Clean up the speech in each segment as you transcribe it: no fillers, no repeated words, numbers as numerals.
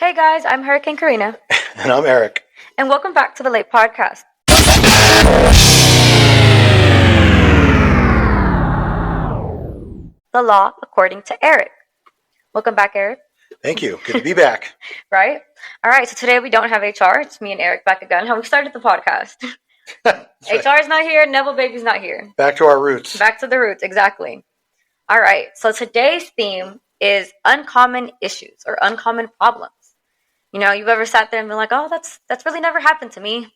Hey guys, I'm Eric and Karina. And I'm Eric. And welcome back to the Late Podcast. The law according to Eric. Welcome back, Eric. Thank you. Good to be back. Right? All right, so today we don't have HR. It's me and Eric back again. How we started the podcast. HR is not here. Neville Baby's not here. Back to our roots. Back to the roots, exactly. All right, so today's theme is uncommon issues or uncommon problems. You know, you've ever sat there and been like, oh, that's really never happened to me.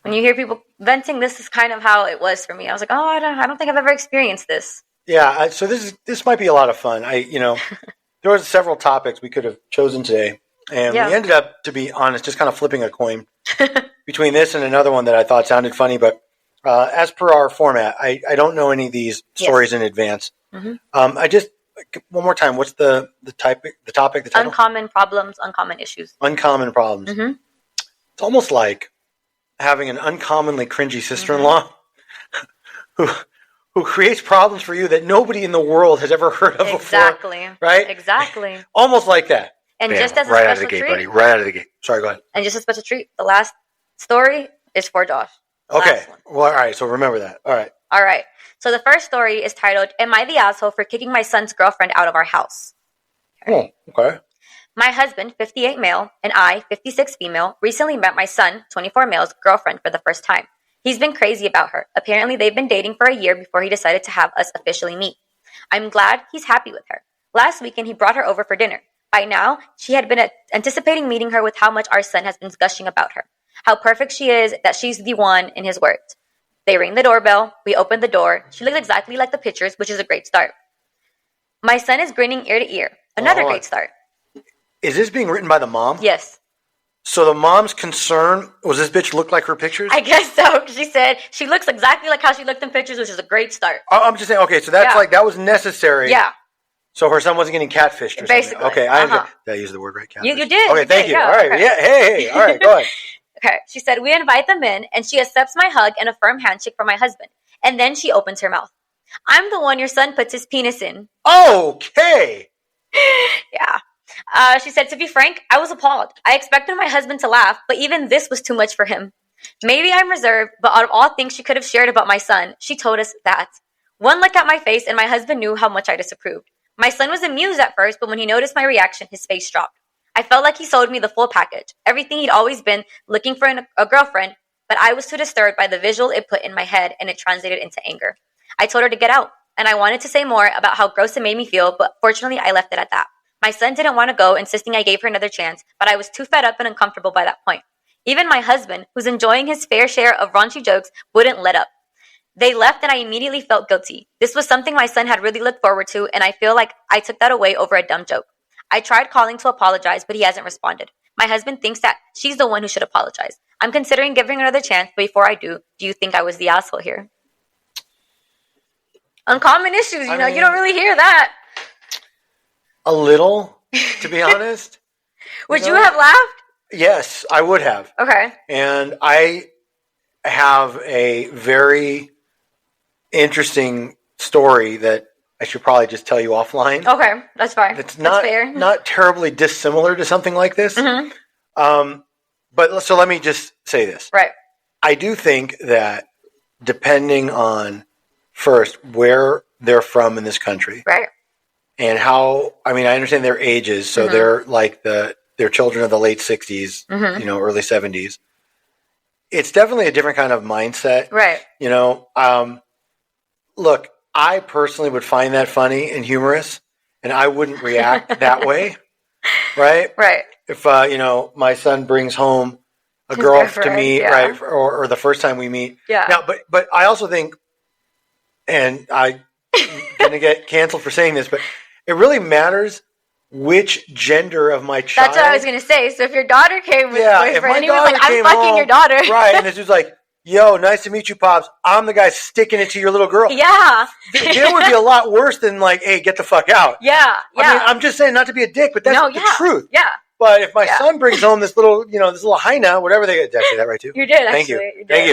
When you hear people venting, this is kind of how it was for me. I was like, oh, I don't think I've ever experienced this. Yeah, so this might be a lot of fun. There was several topics we could have chosen today, and we ended up, to be honest, just kind of flipping a coin between this and another one that I thought sounded funny. But as per our format, I don't know any of these stories in advance. Mm-hmm. One more time, what's the topic? The title? Uncommon problems, uncommon issues. Uncommon problems. Mm-hmm. It's almost like having an uncommonly cringy sister-in-law who creates problems for you that nobody in the world has ever heard of exactly. before. Right? Exactly. Almost like that. And Bam, just as a right special out of the gate, treat, buddy. Right out of the gate. Sorry, go ahead. And just a special treat, the last story is for Josh. Okay. Well, all right. So remember that. All right. All right. So the first story is titled, Am I the Asshole for Kicking My Son's Girlfriend Out of Our House? Oh, okay. My husband, 58 male, and I, 56 female, recently met my son, 24 male's girlfriend for the first time. He's been crazy about her. Apparently, they've been dating for a year before he decided to have us officially meet. I'm glad he's happy with her. Last weekend, he brought her over for dinner. By now, she had been anticipating meeting her with how much our son has been gushing about her. How perfect she is, that she's the one, in his words. They ring the doorbell. We open the door. She looks exactly like the pictures, which is a great start. My son is grinning ear to ear. Another great start. Is this being written by the mom? Yes. So the mom's concern was this bitch look like her pictures? I guess so. She said she looks exactly like how she looked in pictures, which is a great start. I'm just saying, okay, so that's that was necessary. Yeah. So her son wasn't getting catfished or basically. Something. Okay, did I use the word right? Catfish. You did. Okay, thank you. Yeah, all right. okay. Yeah, hey, all right, go ahead. Okay, she said, we invite them in, and she accepts my hug and a firm handshake from my husband. And then she opens her mouth. I'm the one your son puts his penis in. Okay. Yeah. She said, to be frank, I was appalled. I expected my husband to laugh, but even this was too much for him. Maybe I'm reserved, but out of all things she could have shared about my son, she told us that. One look at my face, and my husband knew how much I disapproved. My son was amused at first, but when he noticed my reaction, his face dropped. I felt like he sold me the full package, everything he'd always been looking for in a girlfriend, but I was too disturbed by the visual it put in my head, and it translated into anger. I told her to get out, and I wanted to say more about how gross it made me feel, but fortunately I left it at that. My son didn't want to go, insisting I gave her another chance, but I was too fed up and uncomfortable by that point. Even my husband, who's enjoying his fair share of raunchy jokes, wouldn't let up. They left, and I immediately felt guilty. This was something my son had really looked forward to, and I feel like I took that away over a dumb joke. I tried calling to apologize, but he hasn't responded. My husband thinks that she's the one who should apologize. I'm considering giving her another chance, but before I do you think I was the asshole here? Uncommon issues, you don't really hear that. A little, to be honest. Would you have laughed? Yes, I would have. Okay. And I have a very interesting story that I should probably just tell you offline. Okay, that's fine. It's that's fair. Not terribly dissimilar to something like this. Mm-hmm. But so let me just say this. Right. I do think that depending on, first, where they're from in this country. Right. And how, I understand their ages. So they're like they're children of the late 60s, early 70s. It's definitely a different kind of mindset. Right. Look, I personally would find that funny and humorous, and I wouldn't react that way, right? Right. If, my son brings home a girl to me, right, or the first time we meet. Yeah. Now, but I also think, and I'm going to get canceled for saying this, but it really matters which gender of my child. That's what I was going to say. So if your daughter came with a boyfriend, and he was like, I'm fucking home, your daughter. Right, and this was like, yo, nice to meet you, Pops. I'm the guy sticking it to your little girl. Yeah. It would be a lot worse than like, hey, get the fuck out. Yeah. I'm just saying, not to be a dick, but that's the truth. Yeah. But if my son brings home this little, this little hyena, whatever they get, did I say that right too? You did, Thank actually. you. Thank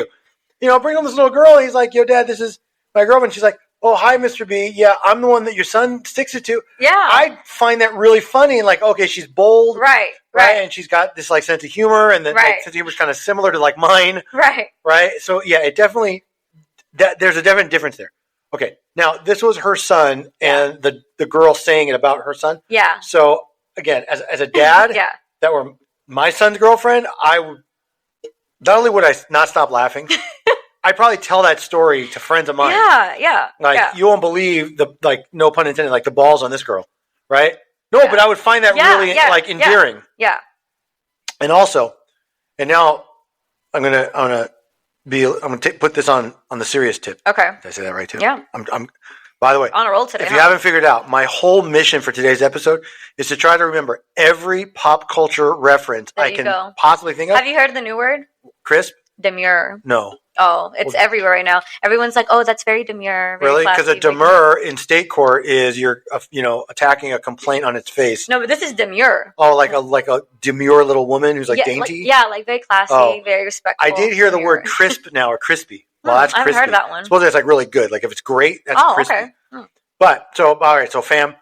you. Bring home this little girl, and he's like, yo, Dad, this is my girlfriend. She's like, oh, hi, Mr. B. Yeah, I'm the one that your son sticks it to. Yeah. I find that really funny. And like, okay, she's bold. Right. And she's got this like sense of humor, and the like, sense of humor is kind of similar to like mine. Right. So yeah, it definitely, there's a definite difference there. Okay. Now this was her son, and the girl saying it about her son. Yeah. So again, as a dad, that were my son's girlfriend, I would, not only would I not stop laughing, I'd probably tell that story to friends of mine. Like, you won't believe the, like, no pun intended, like the balls on this girl, right? No, but I would find that really like endearing. And also, and now I'm gonna put this on the serious tip. Okay. Did I say that right too? Yeah. I'm by the way, on a roll today. If you haven't figured out, my whole mission for today's episode is to try to remember every pop culture reference I can possibly think of. Have you heard the new word? Crisp? Demure. No. Oh, it's everywhere right now. Everyone's like, "Oh, that's very demure." Very really? Because a demure in state court is you're, attacking a complaint on its face. No, but this is demure. Oh, like a demure little woman who's like dainty. Like very classy, very respectful. I did hear the word crisp now, or crispy. Well, that's crispy. I've heard that one. Supposedly it's like really good. Like if it's great, that's crispy. Okay. But all right. So fam,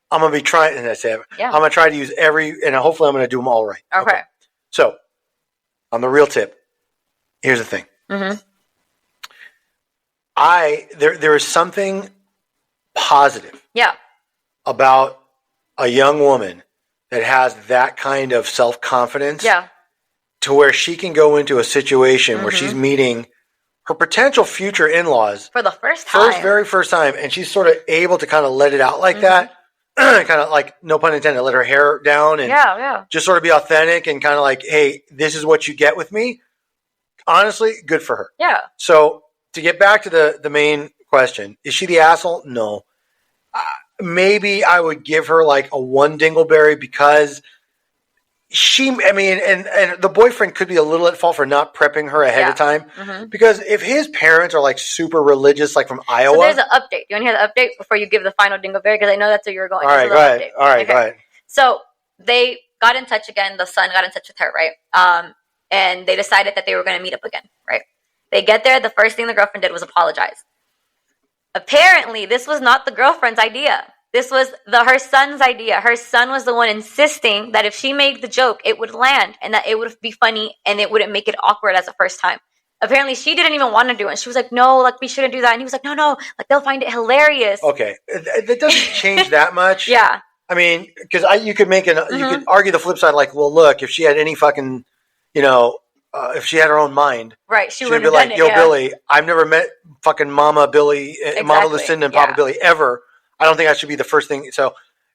I'm gonna be trying, and I say, I'm gonna try to use and hopefully I'm gonna do them all right. Okay. So, on the real tip, here's the thing. Mm-hmm. There is something positive. Yeah. About a young woman that has that kind of self-confidence. Yeah. To where she can go into a situation where she's meeting her potential future in-laws for the first time. Very first time, and she's sort of able to kind of let it out like that. Kind of like, no pun intended, let her hair down and just sort of be authentic and kind of like, hey, this is what you get with me. Honestly, good for her. Yeah. So to get back to the main question, is she the asshole? No. Maybe I would give her like a 1 dingleberry because and the boyfriend could be a little at fault for not prepping her ahead of time. Because if his parents are like super religious, like from Iowa. So there's an update. You want to hear the update before you give the final dingleberry? Because I know that's where you were going. All right, go ahead. All right, go ahead. So they got in touch again. The son got in touch with her, right? And they decided that they were going to meet up again, right? They get there. The first thing the girlfriend did was apologize. Apparently, this was not the girlfriend's idea. This was her son's idea. Her son was the one insisting that if she made the joke, it would land and that it would be funny and it wouldn't make it awkward as a first time. Apparently, she didn't even want to do it. And she was like, no, like, we shouldn't do that. And he was like, no, like, they'll find it hilarious. Okay. That doesn't change that much. Yeah. I mean, because you could you could argue the flip side, like, well, look, if she had any fucking, if she had her own mind, right? She would be like, yo, Billy, I've never met fucking Mama Billy, Mama Lucinda, and Papa Billy ever. I don't think that should be the first thing. So,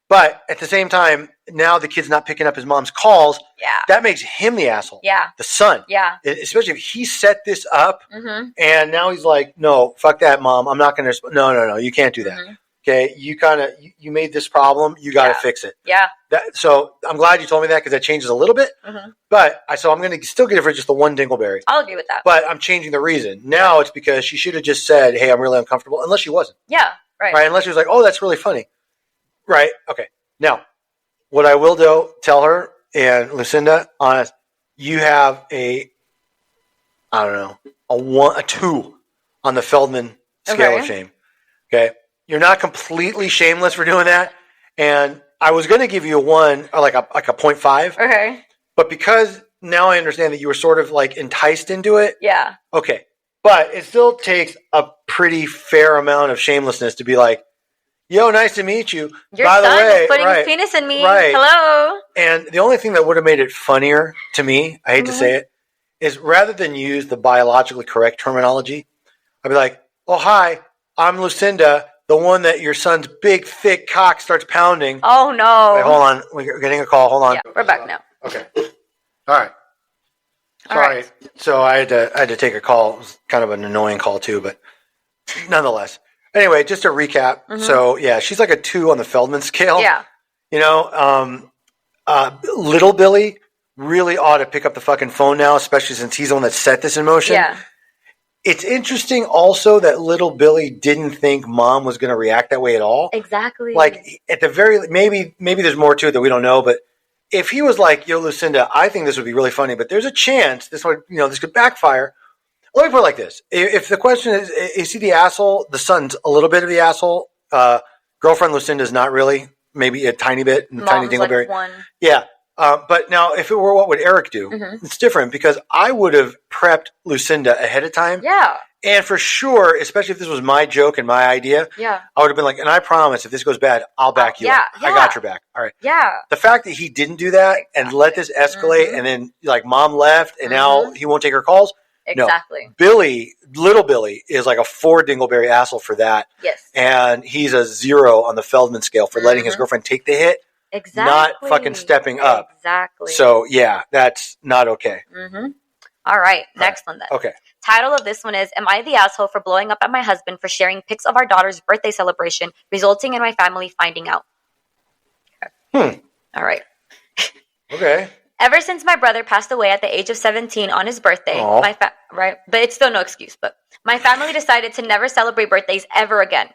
but at the same time, now the kid's not picking up his mom's calls. Yeah, that makes him the asshole. Yeah, the son. Yeah, especially if he set this up, and now he's like, no, fuck that, mom. I'm not going to. No, you can't do that. Okay, you made this problem. You got to fix it. Yeah. So I'm glad you told me that because that changes a little bit. But I'm going to still give her just the 1 dingleberry. I'll agree with that. But I'm changing the reason. Now it's because she should have just said, "Hey, I'm really uncomfortable," unless she wasn't. Yeah. Right. Unless she was like, "Oh, that's really funny." Right. Okay. Now, what I will tell her and Lucinda, honest, you have a 2 on the Feldman scale of shame. Okay. You're not completely shameless for doing that. And I was going to give you a 1 or like a 0.5. Okay. But because now I understand that you were sort of like enticed into it. Yeah. Okay. But it still takes a pretty fair amount of shamelessness to be like, yo, nice to meet you. Your By the son way, is putting his penis in me. Right. Hello. And the only thing that would have made it funnier to me, I hate to say it, is rather than use the biologically correct terminology, I'd be like, oh, hi, I'm Lucinda, the one that your son's big, thick cock starts pounding. Oh, no. Wait, hold on. We're getting a call. Hold on. Yeah, we're back now. Okay. All right. Sorry. So I had to take a call. It was kind of an annoying call too, but nonetheless. Anyway, just to recap. So yeah, she's like a 2 on the Feldman scale. Yeah. Little Billy really ought to pick up the fucking phone now, especially since he's the one that set this in motion. Yeah. It's interesting also that little Billy didn't think mom was going to react that way at all. Exactly. Like at the very, maybe there's more to it that we don't know, but if he was like, yo, Lucinda, I think this would be really funny, but there's a chance this could backfire. Let me put it like this. If the question is he the asshole? The son's a little bit of the asshole. Girlfriend Lucinda's not really. Maybe a tiny bit. Tiny dingleberry. One. Yeah. But now, if it were what would Eric do, it's different because I would have prepped Lucinda ahead of time. Yeah. And for sure, especially if this was my joke and my idea, I would have been like, and I promise if this goes bad, I'll back you up. I got your back. All right. Yeah. The fact that he didn't do that and let this escalate and then like mom left and now he won't take her calls. Exactly. No. Little Billy is like a 4 dingleberry asshole for that. Yes. And he's a 0 on the Feldman scale for letting his girlfriend take the hit. Exactly. Not fucking stepping up. Exactly. So, yeah, that's not okay. All right. Next one then. Okay. Title of this one is, Am I the asshole for blowing up at my husband for sharing pics of our daughter's birthday celebration, resulting in my family finding out? Okay. All right. Okay. Ever since my brother passed away at the age of 17 on his birthday, right? But it's still no excuse, but my family decided to never celebrate birthdays ever again.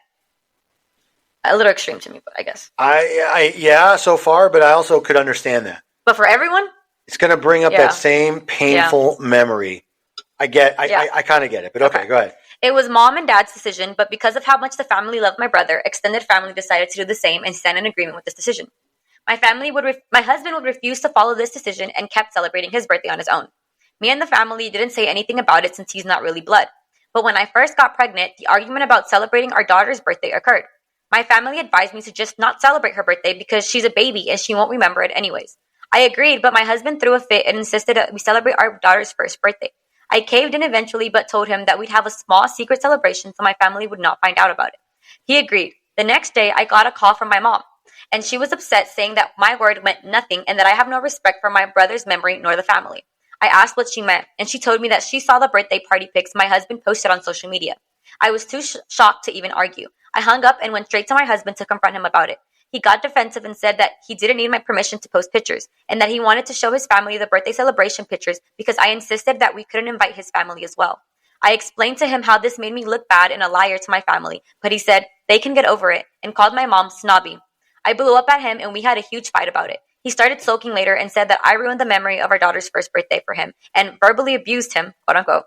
A little extreme to me, but I guess. Yeah, so far, but I also could understand that. But for everyone? It's going to bring up that same painful memory. I kind of get it, but okay, go ahead. It was mom and dad's decision, but because of how much the family loved my brother, extended family decided to do the same and stand in agreement with this decision. My husband would refuse to follow this decision and kept celebrating his birthday on his own. Me and the family didn't say anything about it since he's not really blood. But when I first got pregnant, the argument about celebrating our daughter's birthday occurred. My family advised me to just not celebrate her birthday because she's a baby and she won't remember it anyways. I agreed, but my husband threw a fit and insisted that we celebrate our daughter's first birthday. I caved in eventually, but told him that we'd have a small secret celebration so my family would not find out about it. He agreed. The next day, I got a call from my mom, and she was upset, saying that my word meant nothing and that I have no respect for my brother's memory nor the family. I asked what she meant, and she told me that she saw the birthday party pics my husband posted on social media. I was too shocked to even argue. I hung up and went straight to my husband to confront him about it. He got defensive and said that he didn't need my permission to post pictures and that he wanted to show his family the birthday celebration pictures because I insisted that we couldn't invite his family as well. I explained to him how this made me look bad and a liar to my family, but he said they can get over it and called my mom snobby. I blew up at him and we had a huge fight about it. He started sulking later and said that I ruined the memory of our daughter's first birthday for him and verbally abused him, quote unquote,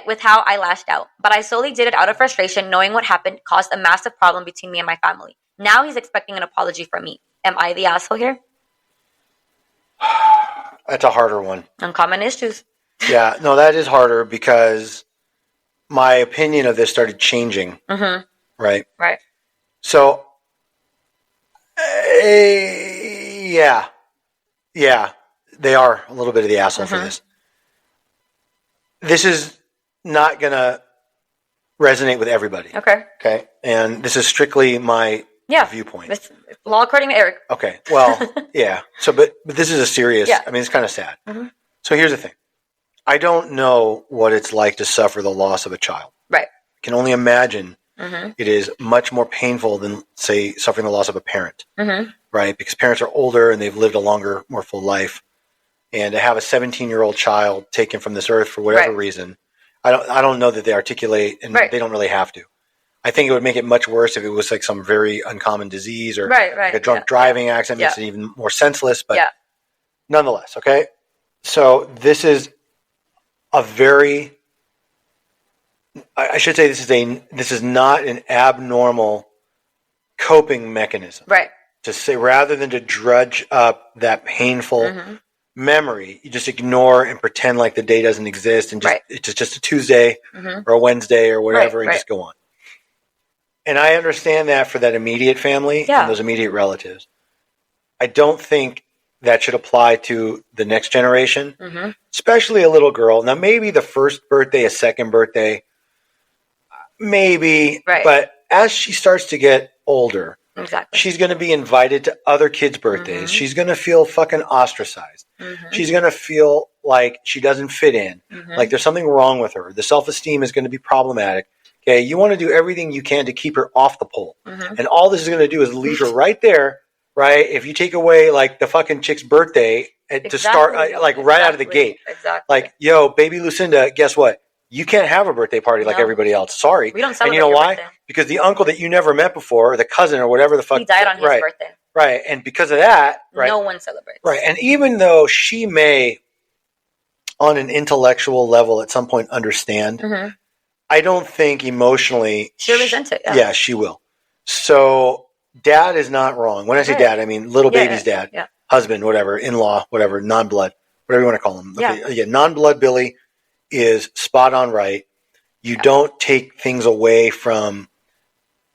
with how I lashed out. But I solely did it out of frustration, knowing what happened caused a massive problem between me and my family. Now he's expecting an apology from me. Am I the asshole here? That's a harder one. Uncommon issues. Yeah, no, that is harder because my opinion of this started changing. Right? Right. So, yeah, they are a little bit of the asshole for this. This is not going to resonate with everybody. Okay. And this is strictly my viewpoint. It's law according to Eric. Okay. Well, yeah. So, but this is a serious, I mean, it's kind of sad. So here's the thing. I don't know what it's like to suffer the loss of a child. Right. I can only imagine it is much more painful than, say, suffering the loss of a parent. Right? Because parents are older and they've lived a longer, more full life. And to have a 17-year-old child taken from this earth for whatever reason, I don't know that they articulate, and they don't really have to. I think it would make it much worse if it was like some very uncommon disease or like a drunk driving accident makes it even more senseless. But nonetheless, okay? So this is a very, I should say this is not an abnormal coping mechanism. Right. To say, rather than to drudge up that painful memory, you just ignore and pretend like the day doesn't exist and just it's just a Tuesday or a Wednesday or whatever and just go on. And I understand that for that immediate family and those immediate relatives. I don't think that should apply to the next generation, especially a little girl. Now, maybe the first birthday, a second birthday, maybe, but as she starts to get older, she's going to be invited to other kids' birthdays. She's going to feel fucking ostracized. She's going to feel like she doesn't fit in, like there's something wrong with her. The self-esteem is going to be problematic. Okay, you want to do everything you can to keep her off the pole. And all this is going to do is leave her right there, right? If you take away, like, the fucking chick's birthday to start, like, right out of the gate. Like, yo, baby Lucinda, guess what? You can't have a birthday party like everybody else. Sorry. We don't celebrate And you know why? birthday. Because the uncle that you never met before, or the cousin or whatever the fuck. He died on his birthday. Right. And because of that, no one celebrates. Right. And even though she may on an intellectual level at some point understand. Mm-hmm. I don't think emotionally she'll resent it. Yeah, she will. So dad is not wrong. When I say dad, I mean little baby's dad, husband, whatever, in-law, whatever, non-blood, whatever you want to call him. Okay. Yeah, non-blood Billy is spot on right. You don't take things away from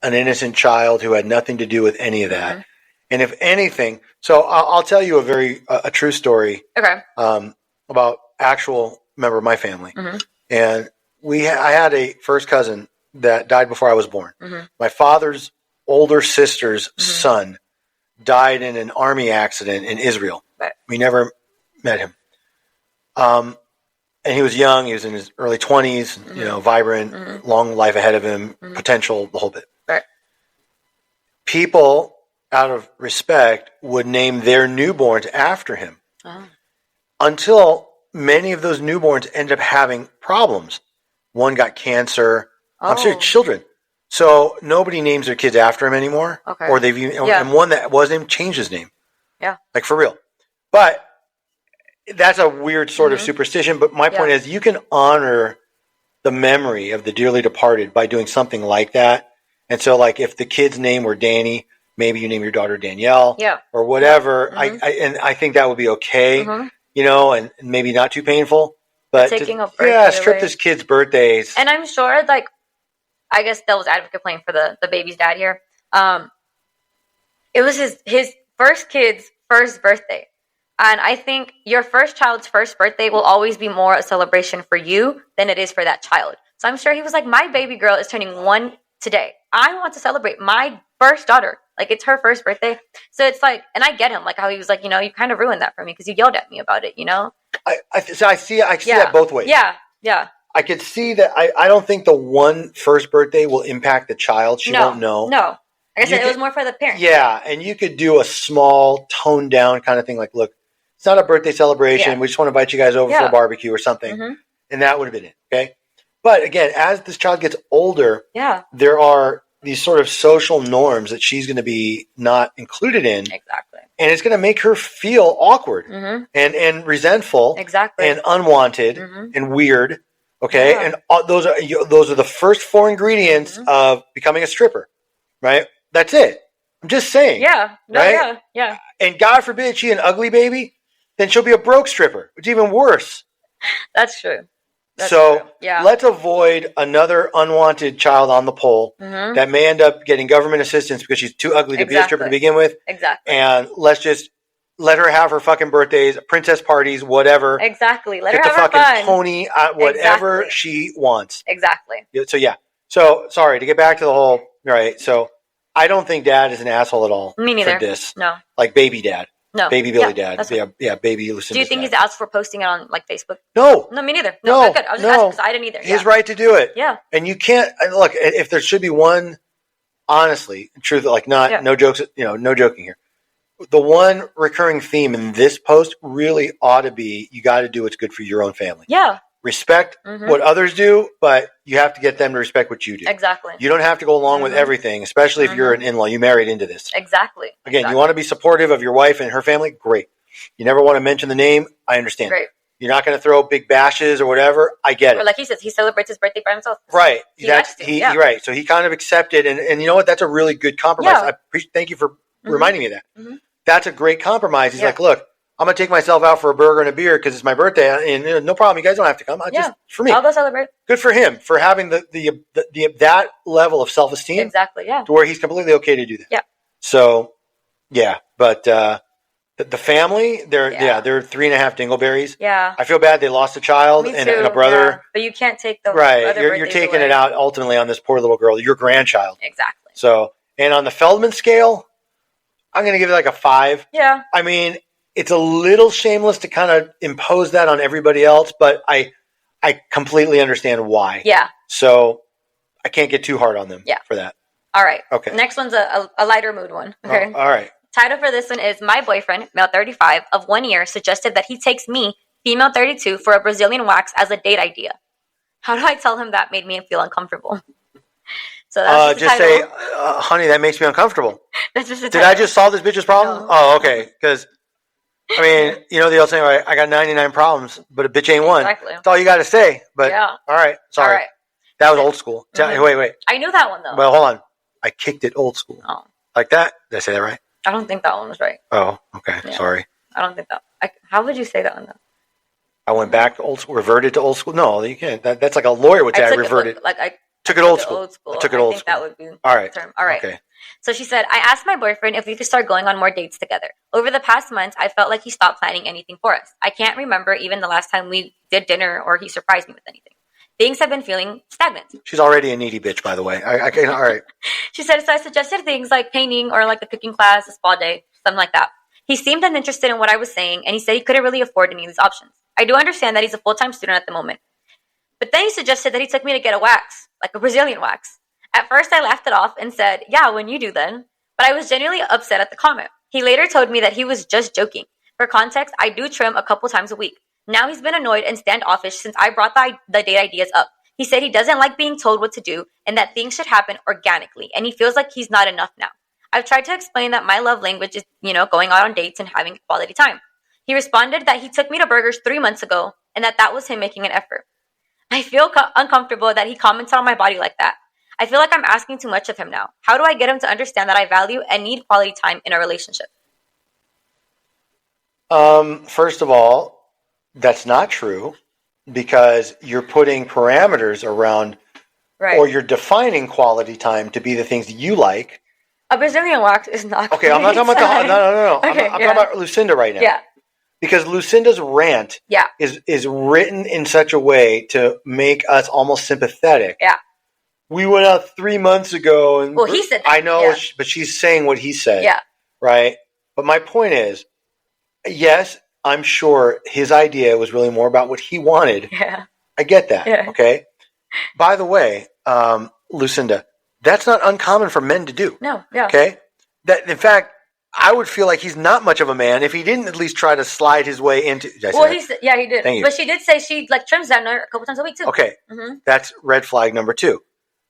an innocent child who had nothing to do with any of that. Mm-hmm. And if anything, so I'll tell you a true story. Okay. About actual member of my family. Mm-hmm. And I had a first cousin that died before I was born. Mm-hmm. My father's older sister's son died in an army accident in Israel. Right. We never met him. And he was young. He was in his early 20s, vibrant, long life ahead of him, potential, the whole bit. Right. People, out of respect, would name their newborns after him. Oh. Until many of those newborns end up having problems. One got cancer. Oh. I'm serious, children. So nobody names their kids after him anymore. Okay. Or and one that was named changed his name. Yeah. Like for real. But that's a weird sort of superstition. But my point is, you can honor the memory of the dearly departed by doing something like that. And so, like, if the kid's name were Danny, maybe you name your daughter Danielle. Yeah. Or whatever. Mm-hmm. I think that would be okay. Mm-hmm. And maybe not too painful, but strip this kid's birthdays. And I'm sure, like, I guess devil's advocate playing for the baby's dad here. It was his first kid's first birthday. And I think your first child's first birthday will always be more a celebration for you than it is for that child. So I'm sure he was like, my baby girl is turning 1 today. I want to celebrate my first daughter. Like, it's her first birthday. So it's like, and I get him, like how he was like, you kind of ruined that for me because you yelled at me about it, I see that both ways. Yeah, yeah. I could see that. I don't think the one first birthday will impact the child. She won't know. No. Like I said, it was more for the parents. Yeah, and you could do a small, toned down kind of thing like, look, it's not a birthday celebration. Yeah. We just want to invite you guys over for a barbecue or something. Mm-hmm. And that would have been it, okay? But again, as this child gets older, there are these sort of social norms that she's going to be not included in. Exactly. And it's going to make her feel awkward and resentful and unwanted and weird. Okay. Yeah. And those are the first 4 ingredients of becoming a stripper, right? That's it. I'm just saying. Yeah. No, right? Yeah. And God forbid she an ugly baby, then she'll be a broke stripper, which is even worse. That's true. So let's avoid another unwanted child on the pole that may end up getting government assistance because she's too ugly to be a stripper to begin with. Exactly. And let's just let her have her fucking birthdays, princess parties, whatever. Exactly. Let her have her fun. Get the fucking pony, whatever she wants. Exactly. So sorry, to get back to the whole, right, so I don't think dad is an asshole at all. Me neither. For this. No. Like baby dad. No. Baby Billy dad. Baby Lucinda's Do you think dad. he's asked for posting it on, like, Facebook? No. No, me neither. No, good. I was just asking because I didn't either. His right to do it. Yeah. And you can't, look, if there should be one, honestly, truth, like no jokes, no joking here. The one recurring theme in this post really ought to be, you got to do what's good for your own family. Yeah. Respect what others do, but you have to get them to respect what you do. Exactly. You don't have to go along with everything, especially if you're an in-law. You married into this. Exactly. Again, you want to be supportive of your wife and her family? Great. You never want to mention the name? I understand. Great. You're not going to throw big bashes or whatever? I get it. Or like he says, he celebrates his birthday by himself. Right. You're right. So he kind of accepted, and you know what? That's a really good compromise. Yeah. Thank you for reminding me of that. Mm-hmm. That's a great compromise. He's like, look, I'm going to take myself out for a burger and a beer because it's my birthday, and no problem. You guys don't have to come. Just for me. I'll go celebrate. Good for him for having that level of self-esteem. Exactly. Yeah. To where he's completely okay to do that. Yeah. So, but the family, they're 3.5 dingleberries. Yeah. I feel bad they lost a child and a brother. Yeah. But you can't take the right. You're taking it out ultimately on this poor little girl, your grandchild. Exactly. So, and on the Feldman scale, I'm going to give it like a 5. Yeah. I mean, it's a little shameless to kind of impose that on everybody else, but I completely understand why. Yeah. So I can't get too hard on them for that. All right. Okay. Next one's a lighter mood one. Okay. All right. Title for this one is My Boyfriend, male 35, of 1 year, suggested that he takes me, female 32, for a Brazilian wax as a date idea. How do I tell him that made me feel uncomfortable? So that's just say, honey, that makes me uncomfortable. That's just Did I just solve this bitch's problem? No. Oh, okay. Because I mean, you know the old saying, right? I got 99 problems, but a bitch ain't one. Exactly. That's all you got to say. But yeah. All right, sorry. All right. That was old school. Wait. I knew that one though. Well, hold on. I kicked it old school. Oh. Like that? Did I say that right? I don't think that one was right. Oh, okay. Yeah. Sorry. I don't think that. How would you say that one though? I went back to old school, reverted to old school. No, you can't. That's like a lawyer would say. I reverted. I took it old school. I took it old I think school. that would be all right. the term. All right. Okay. So she said, I asked my boyfriend if we could start going on more dates together. Over the past months, I felt like he stopped planning anything for us. I can't remember even the last time we did dinner or he surprised me with anything. Things have been feeling stagnant. She's already a needy bitch, by the way. I can. All right. She said, so I suggested things like painting or like a cooking class, a spa day, something like that. He seemed uninterested in what I was saying, and he said he couldn't really afford any of these options. I do understand that he's a full-time student at the moment. But then he suggested that he took me to get a wax, like a Brazilian wax. At first, I laughed it off and said, yeah, when you do then. But I was genuinely upset at the comment. He later told me that he was just joking. For context, I do trim a couple times a week. Now he's been annoyed and standoffish since I brought the date ideas up. He said he doesn't like being told what to do and that things should happen organically, and he feels like he's not enough now. I've tried to explain that my love language is, going out on dates and having quality time. He responded that he took me to burgers 3 months ago and that was him making an effort. I feel uncomfortable that he commented on my body like that. I feel like I'm asking too much of him now. How do I get him to understand that I value and need quality time in a relationship? First of all, that's not true because you're putting parameters around or you're defining quality time to be the things that you like. A Brazilian wax is not okay. I'm not talking about no. Okay, I'm talking about Lucinda right now. Yeah. Because Lucinda's rant is written in such a way to make us almost sympathetic. Yeah. We went out 3 months ago, and he said that. I know, but she's saying what he said. Yeah. Right. But my point is, yes, I'm sure his idea was really more about what he wanted. Yeah. I get that. Yeah. Okay. By the way, Lucinda, that's not uncommon for men to do. No. Yeah. Okay. That, in fact, I would feel like he's not much of a man if he didn't at least try to slide his way into. He did. Thank you. But she did say she trims down there a couple times a week too. Okay. Mm-hmm. That's red flag number 2.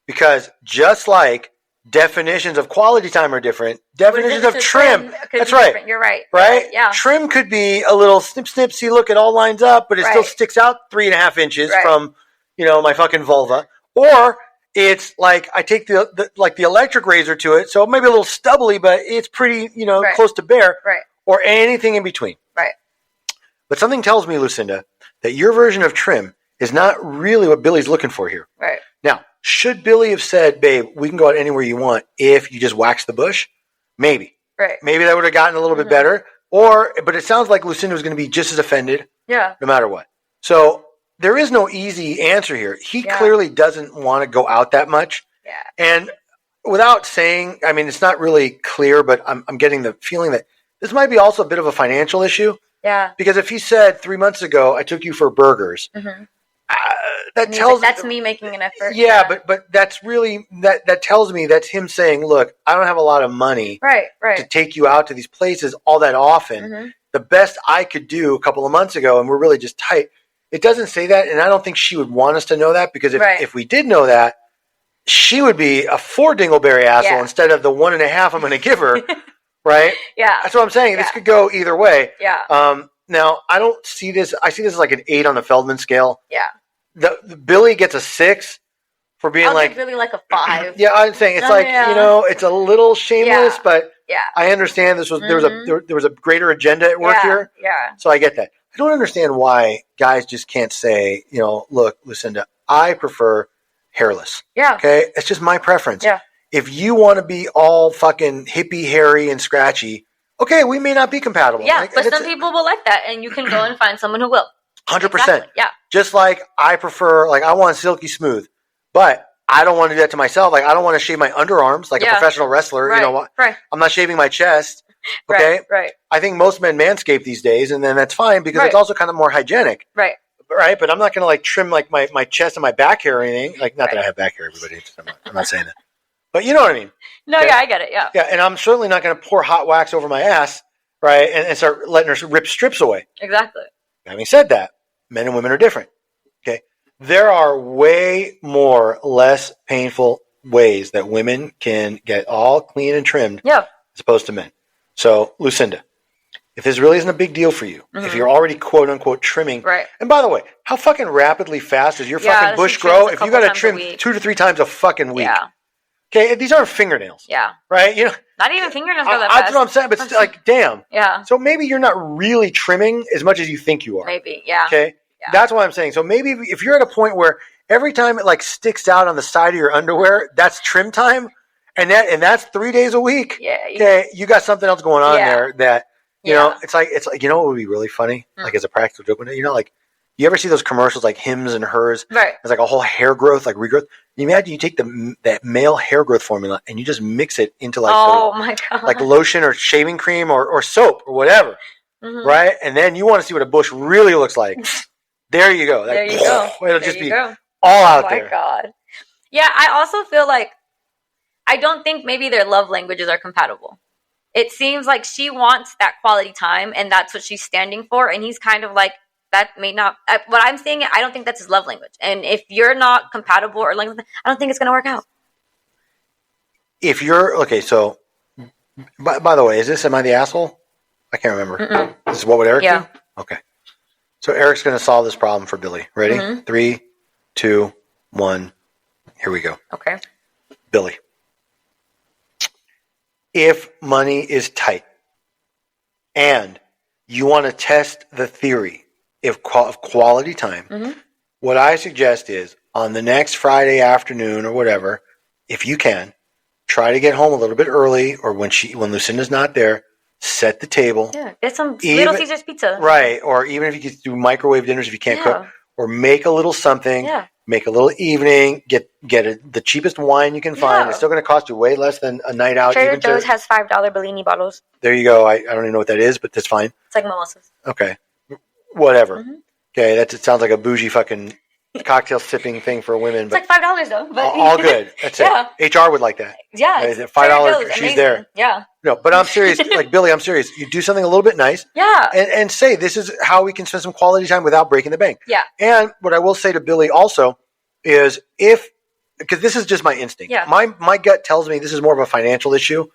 Because just like definitions of quality time are different, definitions of trim. That's right. Different. You're right. Right? Yeah. Trim could be a little snip, see, look, it all lines up, but it still sticks out 3.5 inches from, my fucking vulva. Or it's like I take the electric razor to it, so maybe a little stubbly, but it's pretty, close to bare. Right. Or anything in between. Right. But something tells me, Lucinda, that your version of trim is not really what Billy's looking for here. Right. Now, should Billy have said, babe, we can go out anywhere you want if you just wax the bush? Maybe. Right. Maybe that would have gotten a little bit better. But it sounds like Lucinda was going to be just as offended. Yeah. No matter what. So there is no easy answer here. He clearly doesn't want to go out that much. Yeah. And without saying, I mean, it's not really clear, but I'm getting the feeling that this might be also a bit of a financial issue. Yeah. Because if he said 3 months ago, I took you for burgers, that tells that's me making an effort. Yeah, but that's really that tells me that's him saying, look, I don't have a lot of money to take you out to these places all that often. The best I could do a couple of months ago, and we're really just tight. It doesn't say that, and I don't think she would want us to know that because if we did know that, she would be a 4 dingleberry asshole instead of the 1.5 I'm going to give her. Right? Yeah. That's what I'm saying. This could go either way. Yeah. Now, I don't see this. I see this as like an 8 on the Feldman scale. Yeah. The Billy gets a 6 for being I'll give Billy like a 5. Yeah, I'm saying it's it's a little shameless, but I understand this was there was a greater agenda at work here. Yeah. So I get that. I don't understand why guys just can't say, look, Lucinda, I prefer hairless. Yeah. Okay? It's just my preference. Yeah. If you want to be all fucking hippie, hairy, and scratchy, okay, we may not be compatible. Yeah, but some people will like that, and you can go and find someone who will. 100%. Exactly. Yeah. Just like I prefer, I want silky smooth, but I don't want to do that to myself. Like, I don't want to shave my underarms like a professional wrestler. Right. You know what? Right. I'm not shaving my chest. Okay. Right. I think most men manscape these days, and then that's fine because it's also kind of more hygienic. Right. Right. But I'm not going to trim my chest and my back hair or anything. Like, not that I have back hair, everybody. I'm not saying that. But you know what I mean? No, okay? Yeah, I get it. Yeah. Yeah, and I'm certainly not going to pour hot wax over my ass, right, and start letting her rip strips away. Exactly. Having said that, men and women are different. Okay, there are way less painful ways that women can get all clean and trimmed, as opposed to men. So, Lucinda, if this really isn't a big deal for you, if you're already quote unquote trimming, right? And by the way, how fucking rapidly fast does your fucking bush grow? If you got to trim 2 to 3 times a fucking week, okay, these aren't fingernails, right? You know, not even fingernails go that fast. That's what I'm saying, but it's like, damn, So maybe you're not really trimming as much as you think you are. Maybe, Okay, that's what I'm saying. So maybe if you're at a point where every time it like sticks out on the side of your underwear, that's trim time, and that's 3 days a week. Yeah. Okay, you got something else going on there that. You know, it's like you know what would be really funny, like as a practical joke. You know, like you ever see those commercials like Hims and Hers? Right. It's like a whole hair growth, like regrowth. You imagine you take that male hair growth formula and you just mix it into like my God, like lotion or shaving cream or soap or whatever, right? And then you want to see what a bush really looks like. There you go. There you go. It'll just be all out there. Oh my God. Yeah, I also feel like I don't think maybe their love languages are compatible. It seems like she wants that quality time, and that's what she's standing for. And he's kind of like, that may not. What I'm saying, I don't think that's his love language. And if you're not compatible or like, I don't think it's going to work out. If you're okay, so by the way, am I the asshole? I can't remember. This is what would Eric do? Okay. So Eric's going to solve this problem for Billy. Ready? 3, 2, 1. Here we go. Okay. Billy. If money is tight and you want to test the theory of quality time, what I suggest is on the next Friday afternoon or whatever, if you can, try to get home a little bit early, or when Lucinda's not there, set the table. Yeah, get some Little Caesars pizza. Right, or even if you could do microwave dinners if you can't cook, or make a little something. Yeah. Make a little evening. Get the cheapest wine you can find. Yeah. It's still going to cost you way less than a night out. Trader Joe's has $5 Bellini bottles. There you go. I don't even know what that is, but that's fine. It's like mimosas. Okay, whatever. Okay, it sounds like a bougie fucking cocktail sipping thing for women. It's like $5 though. But all good. That's it. HR would like that. Yeah, $5. She's there. Yeah. No, but I'm serious. Like Billy, I'm serious. You do something a little bit nice. Yeah. And say this is how we can spend some quality time without breaking the bank. Yeah. And what I will say to Billy also is because this is just my instinct. Yeah. My gut tells me this is more of a financial issue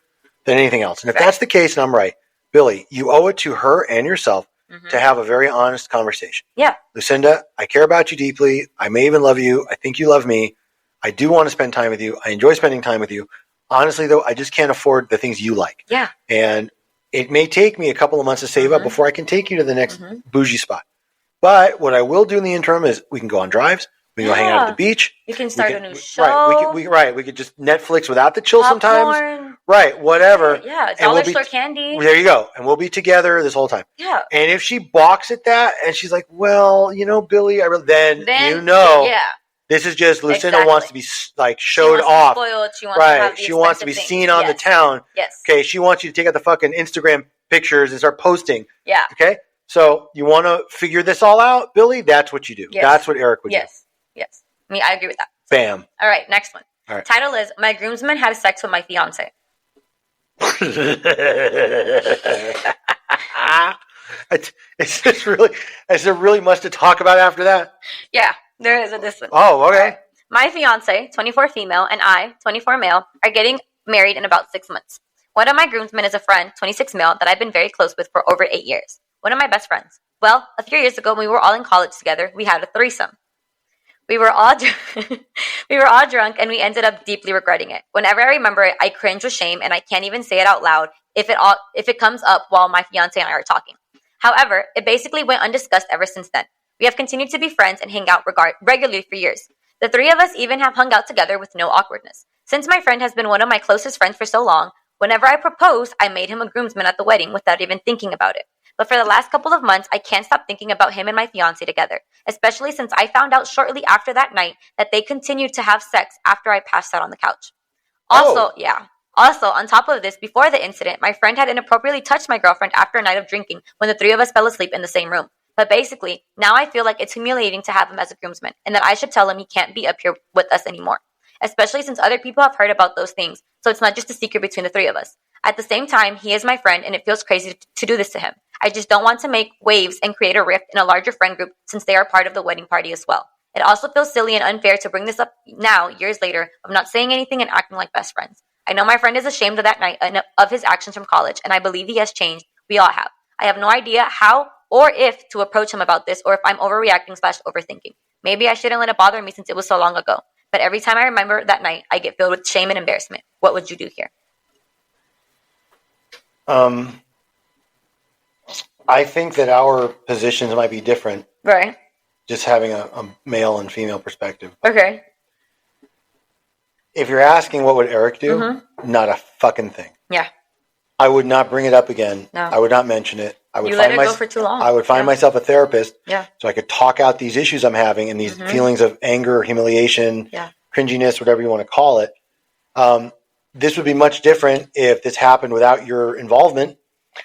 than anything else. And if that's the case, and I'm right, Billy, you owe it to her and yourself to have a very honest conversation. Yeah. Lucinda, I care about you deeply. I may even love you. I think you love me. I do want to spend time with you. I enjoy spending time with you. Honestly, though, I just can't afford the things you like. Yeah. And it may take me a couple of months to save up before I can take you to the next bougie spot. But what I will do in the interim is we can go on drives. We can go hang out at the beach. You can start a new show. We could just Netflix without the chill sometimes. Right, whatever. Yeah, dollar store candy. There you go. And we'll be together this whole time. Yeah. And if she balks at that and she's like, well, you know, Billy, then this is just Lucinda wants to be like showed off. Spoiled. She wants to have she wants to be seen on the town. Yes. Okay, she wants you to take out the fucking Instagram pictures and start posting. Yeah. Okay? So you want to figure this all out, Billy? That's what you do. Yes. That's what Eric would do. Yes. I mean, I agree with that. Bam. All right, next one. All right. Title is, My Groomsman Had Sex with My Fiancé. Is there really much to talk about after that? Yeah, there is a this one. Oh, okay. Right. My fiancé, 24 female, and I, 24 male, are getting married in about 6 months. One of my groomsmen is a friend, 26 male, that I've been very close with for over 8 years. One of my best friends. Well, a few years ago, when we were all in college together, we had a threesome. We were all drunk, and we ended up deeply regretting it. Whenever I remember it, I cringe with shame, and I can't even say it out loud if it comes up while my fiancé and I are talking. However, it basically went undiscussed ever since then. We have continued to be friends and hang out regularly for years. The three of us even have hung out together with no awkwardness. Since my friend has been one of my closest friends for so long, whenever I proposed, I made him a groomsman at the wedding without even thinking about it. But for the last couple of months, I can't stop thinking about him and my fiancé together, especially since I found out shortly after that night that they continued to have sex after I passed out on the couch. Also, on top of this, before the incident, my friend had inappropriately touched my girlfriend after a night of drinking when the three of us fell asleep in the same room. But basically, now I feel like it's humiliating to have him as a groomsman and that I should tell him he can't be up here with us anymore, especially since other people have heard about those things, so it's not just a secret between the three of us. At the same time, he is my friend and it feels crazy to do this to him. I just don't want to make waves and create a rift in a larger friend group since they are part of the wedding party as well. It also feels silly and unfair to bring this up now, years later, of not saying anything and acting like best friends. I know my friend is ashamed of that night and of his actions from college, and I believe he has changed. We all have. I have no idea how or if to approach him about this, or if I'm overreacting / overthinking. Maybe I shouldn't let it bother me since it was so long ago. But every time I remember that night, I get filled with shame and embarrassment. What would you do here? I think that our positions might be different. Right. Just having a male and female perspective. Okay. If you're asking what would Eric do, not a fucking thing. Yeah. I would not bring it up again. No. I would not mention it. I would you let it go for too long. I would find myself a therapist so I could talk out these issues I'm having and these feelings of anger, humiliation, cringiness, whatever you want to call it. This would be much different if this happened without your involvement.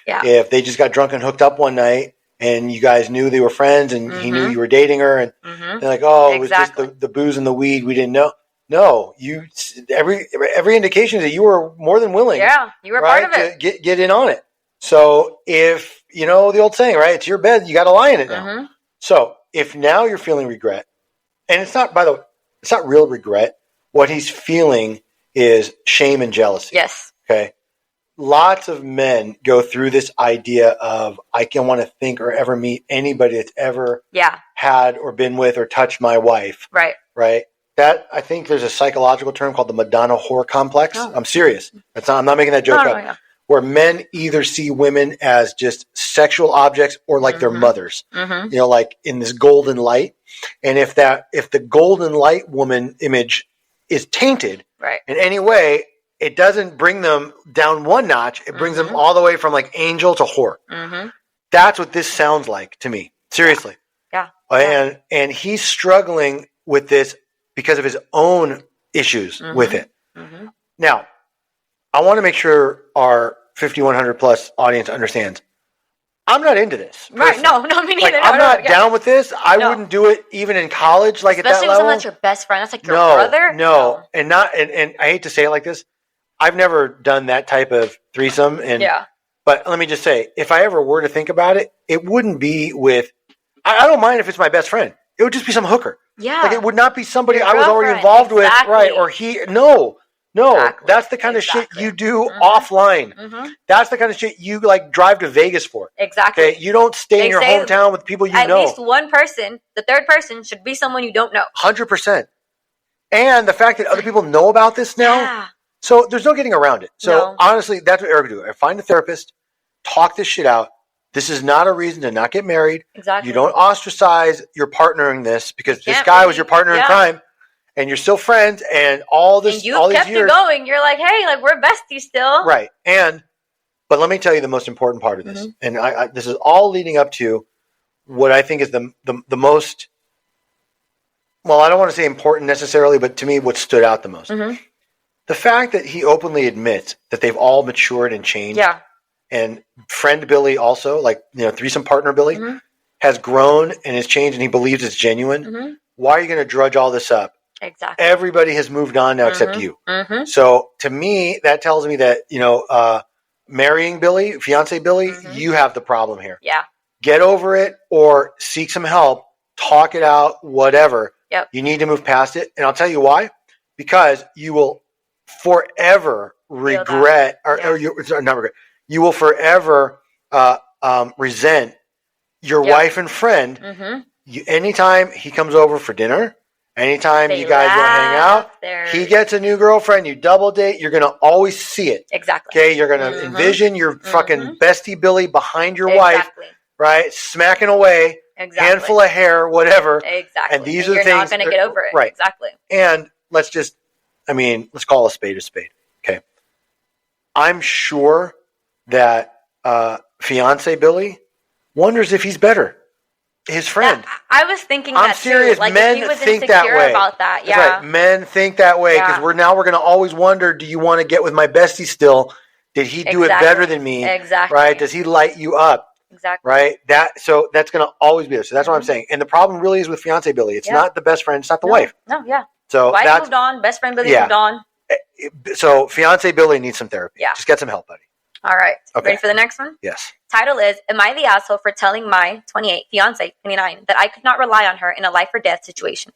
Yeah. If they just got drunk and hooked up one night and you guys knew they were friends and he knew you were dating her and they're like, oh, it was just the booze and the weed. We didn't know. No, every indication is that you were more than willing. Yeah, you were part of it. To get in on it. So if, you know, the old saying, right? It's your bed. You got to lie in it now. So if now you're feeling regret, and it's not, by the way, it's not real regret. What he's feeling is shame and jealousy. Yes. Okay. Lots of men go through this idea of, I can't want to think or ever meet anybody that's ever had or been with or touched my wife. Right. Right. That, I think there's a psychological term called the Madonna whore complex. Oh. I'm serious. I'm not making that joke up. Yeah. Where men either see women as just sexual objects or like their mothers, you know, like in this golden light. And if the golden light woman image is tainted in any way, it doesn't bring them down one notch. It brings them all the way from like angel to whore. That's what this sounds like to me. Seriously. Yeah. And he's struggling with this because of his own issues with it. Now, I want to make sure our 5,100 plus audience understands. I'm not into this. Right. No, me neither. Like, I'm not down with this. I wouldn't do it even in college, like especially at that level. Especially with someone that's your best friend. That's like your brother. No. And I hate to say it like this. I've never done that type of threesome. But let me just say, if I ever were to think about it, it wouldn't be with, I don't mind if it's my best friend. It would just be some hooker. Yeah. Like it would not be somebody I was already involved with. Right. Or No, that's the kind of shit you do offline. That's the kind of shit you like drive to Vegas for. Exactly. Okay? You don't stay in your hometown with people you know. At least one person, the third person, should be someone you don't know. 100%. And the fact that other people know about this now, so there's no getting around it. So honestly, that's what Eric would do. I find a therapist, talk this shit out. This is not a reason to not get married. Exactly. You don't ostracize your partner in this because this guy was your partner in crime. And you're still friends, and all this, and you all these kept years, it going. You're like, hey, like we're besties still, right? But let me tell you the most important part of this, and I this is all leading up to what I think is the most. Well, I don't want to say important necessarily, but to me, what stood out the most, the fact that he openly admits that they've all matured and changed. Yeah. And friend Billy also, like threesome partner Billy, has grown and has changed, and he believes it's genuine. Why are you going to drudge all this up? Exactly. Everybody has moved on now except you. So to me, that tells me that, marrying Billy, fiance Billy, you have the problem here. Yeah. Get over it or seek some help, talk it out, whatever. Yep. You need to move past it. And I'll tell you why. Because you will forever regret, not regret, you will forever resent your wife and friend. Anytime he comes over for dinner, anytime you guys want to hang out, he gets a new girlfriend, you double date, you're going to always see it. Exactly. Okay, you're going to envision your fucking bestie Billy behind your wife, right? Smacking away, handful of hair, whatever. Exactly. And these are the things. You're not going to get over it. Right. Exactly. And let's call a spade a spade. Okay. I'm sure that fiance Billy wonders if he's better. His friend. I was thinking I'm serious. Too. Like, men if he was think that way. About that. Yeah. That's right. Men think that way because we're going to always wonder, do you want to get with my bestie still? Did he do it better than me? Exactly. Right? Does he light you up? Exactly. Right? So that's going to always be there. So that's what I'm saying. And the problem really is with fiance Billy. It's not the best friend. It's not the wife. No, yeah. So wife moved on. Best friend Billy moved on. So fiance Billy needs some therapy. Yeah. Just get some help, buddy. All right. Okay. Ready for the next one? Yes. Title is, am I the asshole for telling my 28 fiance, 29, that I could not rely on her in a life or death situation?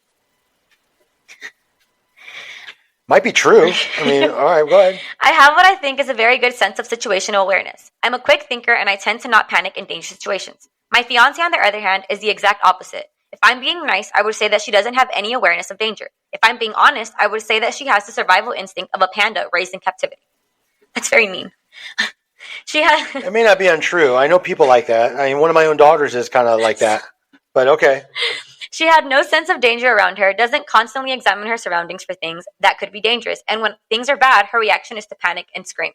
Might be true. I mean, all right, go ahead. I have what I think is a very good sense of situational awareness. I'm a quick thinker and I tend to not panic in dangerous situations. My fiance, on the other hand, is the exact opposite. If I'm being nice, I would say that she doesn't have any awareness of danger. If I'm being honest, I would say that she has the survival instinct of a panda raised in captivity. That's very mean. She has. It may not be untrue. I know people like that. I mean, one of my own daughters is kind of like that. But okay. She had no sense of danger around her, doesn't constantly examine her surroundings for things that could be dangerous, and when things are bad, her reaction is to panic and scream.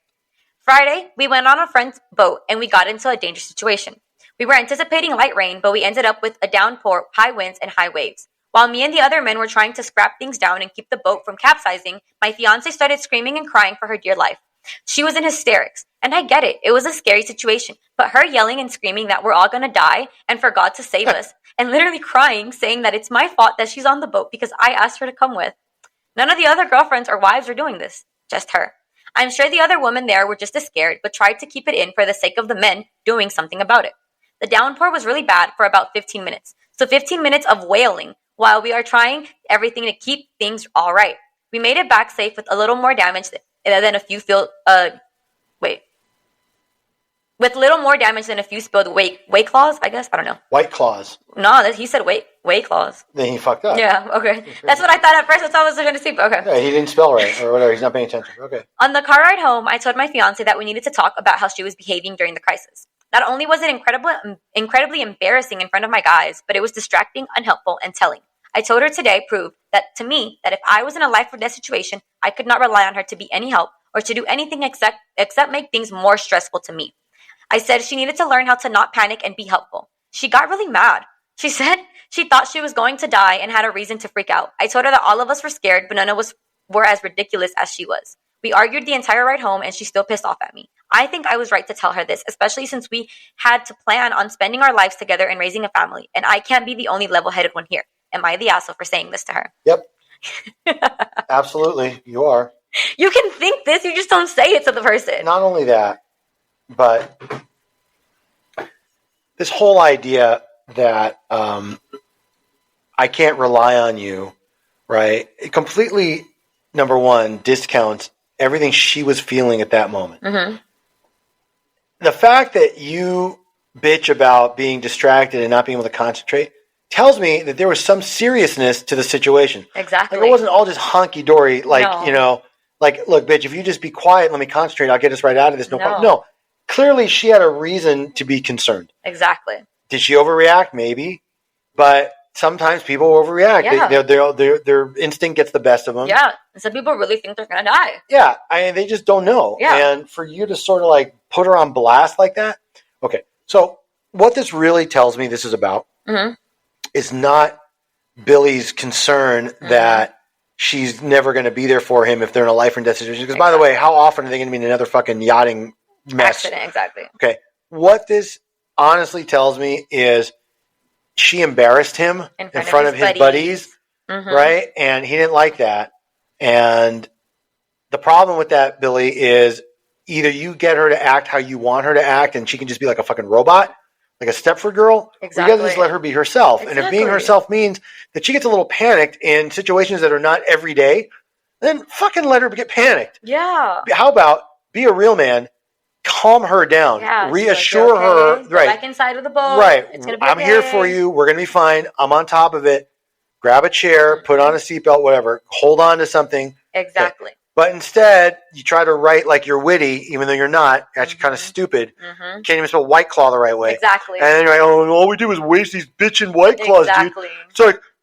Friday, we went on a friend's boat and we got into a dangerous situation. We were anticipating light rain, but we ended up with a downpour, high winds, and high waves. While me and the other men were trying to scrap things down and keep the boat from capsizing, my fiance started screaming and crying for her dear life. She was in hysterics, and I get it. It was a scary situation, but her yelling and screaming that we're all going to die and for God to save us, and literally crying, saying that it's my fault that she's on the boat because I asked her to come with. None of the other girlfriends or wives are doing this, just her. I'm sure the other women there were just as scared, but tried to keep it in for the sake of the men doing something about it. The downpour was really bad for about 15 minutes. So 15 minutes of wailing while we are trying everything to keep things all right. We made it back safe with a little more damage than a few with little more damage than a few spilled weight claws, I guess. I don't know. White claws. No, he said weight claws. Then he fucked up. Yeah, okay. That's what I thought at first. That's all I was trying to see. Okay. Yeah, he didn't spell right or whatever. He's not paying attention. Okay. On the car ride home, I told my fiance that we needed to talk about how she was behaving during the crisis. Not only was it incredibly embarrassing in front of my guys, but it was distracting, unhelpful, and telling. I told her today proved that to me that if I was in a life or death situation, I could not rely on her to be any help or to do anything except make things more stressful to me. I said she needed to learn how to not panic and be helpful. She got really mad. She said she thought she was going to die and had a reason to freak out. I told her that all of us were scared, but none of us were as ridiculous as she was. We argued the entire ride home, and she's still pissed off at me. I think I was right to tell her this, especially since we had to plan on spending our lives together and raising a family, and I can't be the only level-headed one here. Am I the asshole for saying this to her? Yep. Absolutely, you are. You can think this, you just don't say it to the person. Not only that, but this whole idea that I can't rely on you, right? It completely, number one, discounts everything she was feeling at that moment. Mm-hmm. The fact that you bitch about being distracted and not being able to concentrate tells me that there was some seriousness to the situation. Exactly. Like it wasn't all just honky-dory, like, No. you know, like, look, bitch, if you just be quiet and let me concentrate, I'll get us right out of this. No problem. No. Clearly, she had a reason to be concerned. Exactly. Did she overreact? Maybe. But sometimes people overreact. Yeah. Their instinct gets the best of them. Yeah. And some people really think they're going to die. Yeah. I mean, they just don't know. Yeah. And for you to sort of like put her on blast like that. Okay. So what this really tells me this is about is not Billy's concern that she's never going to be there for him if they're in a life and death situation. Because by the way, how often are they going to be in another fucking yachting mess? Accident, exactly. Okay. What this honestly tells me is she embarrassed him in front of his buddies, right? And he didn't like that. And the problem with that, Billy, is either you get her to act how you want her to act and she can just be like a fucking robot, like a Stepford girl, or you gotta just let her be herself. Exactly. And if being herself means that she gets a little panicked in situations that are not every day, then fucking let her get panicked. Yeah. How about be a real man? Calm her down. Yeah, reassure her. Right. Go back inside of the boat. Right. It's gonna be I'm here for you. We're gonna be fine. I'm on top of it. Grab a chair, put on a seatbelt, whatever. Hold on to something. Exactly. Okay. But instead, you try to write like you're witty, even though you're not. You're actually kind of stupid. Can't even spell White Claw the right way. Exactly. And then you're like, oh, all we did was waste these bitchin' White Claws, dude.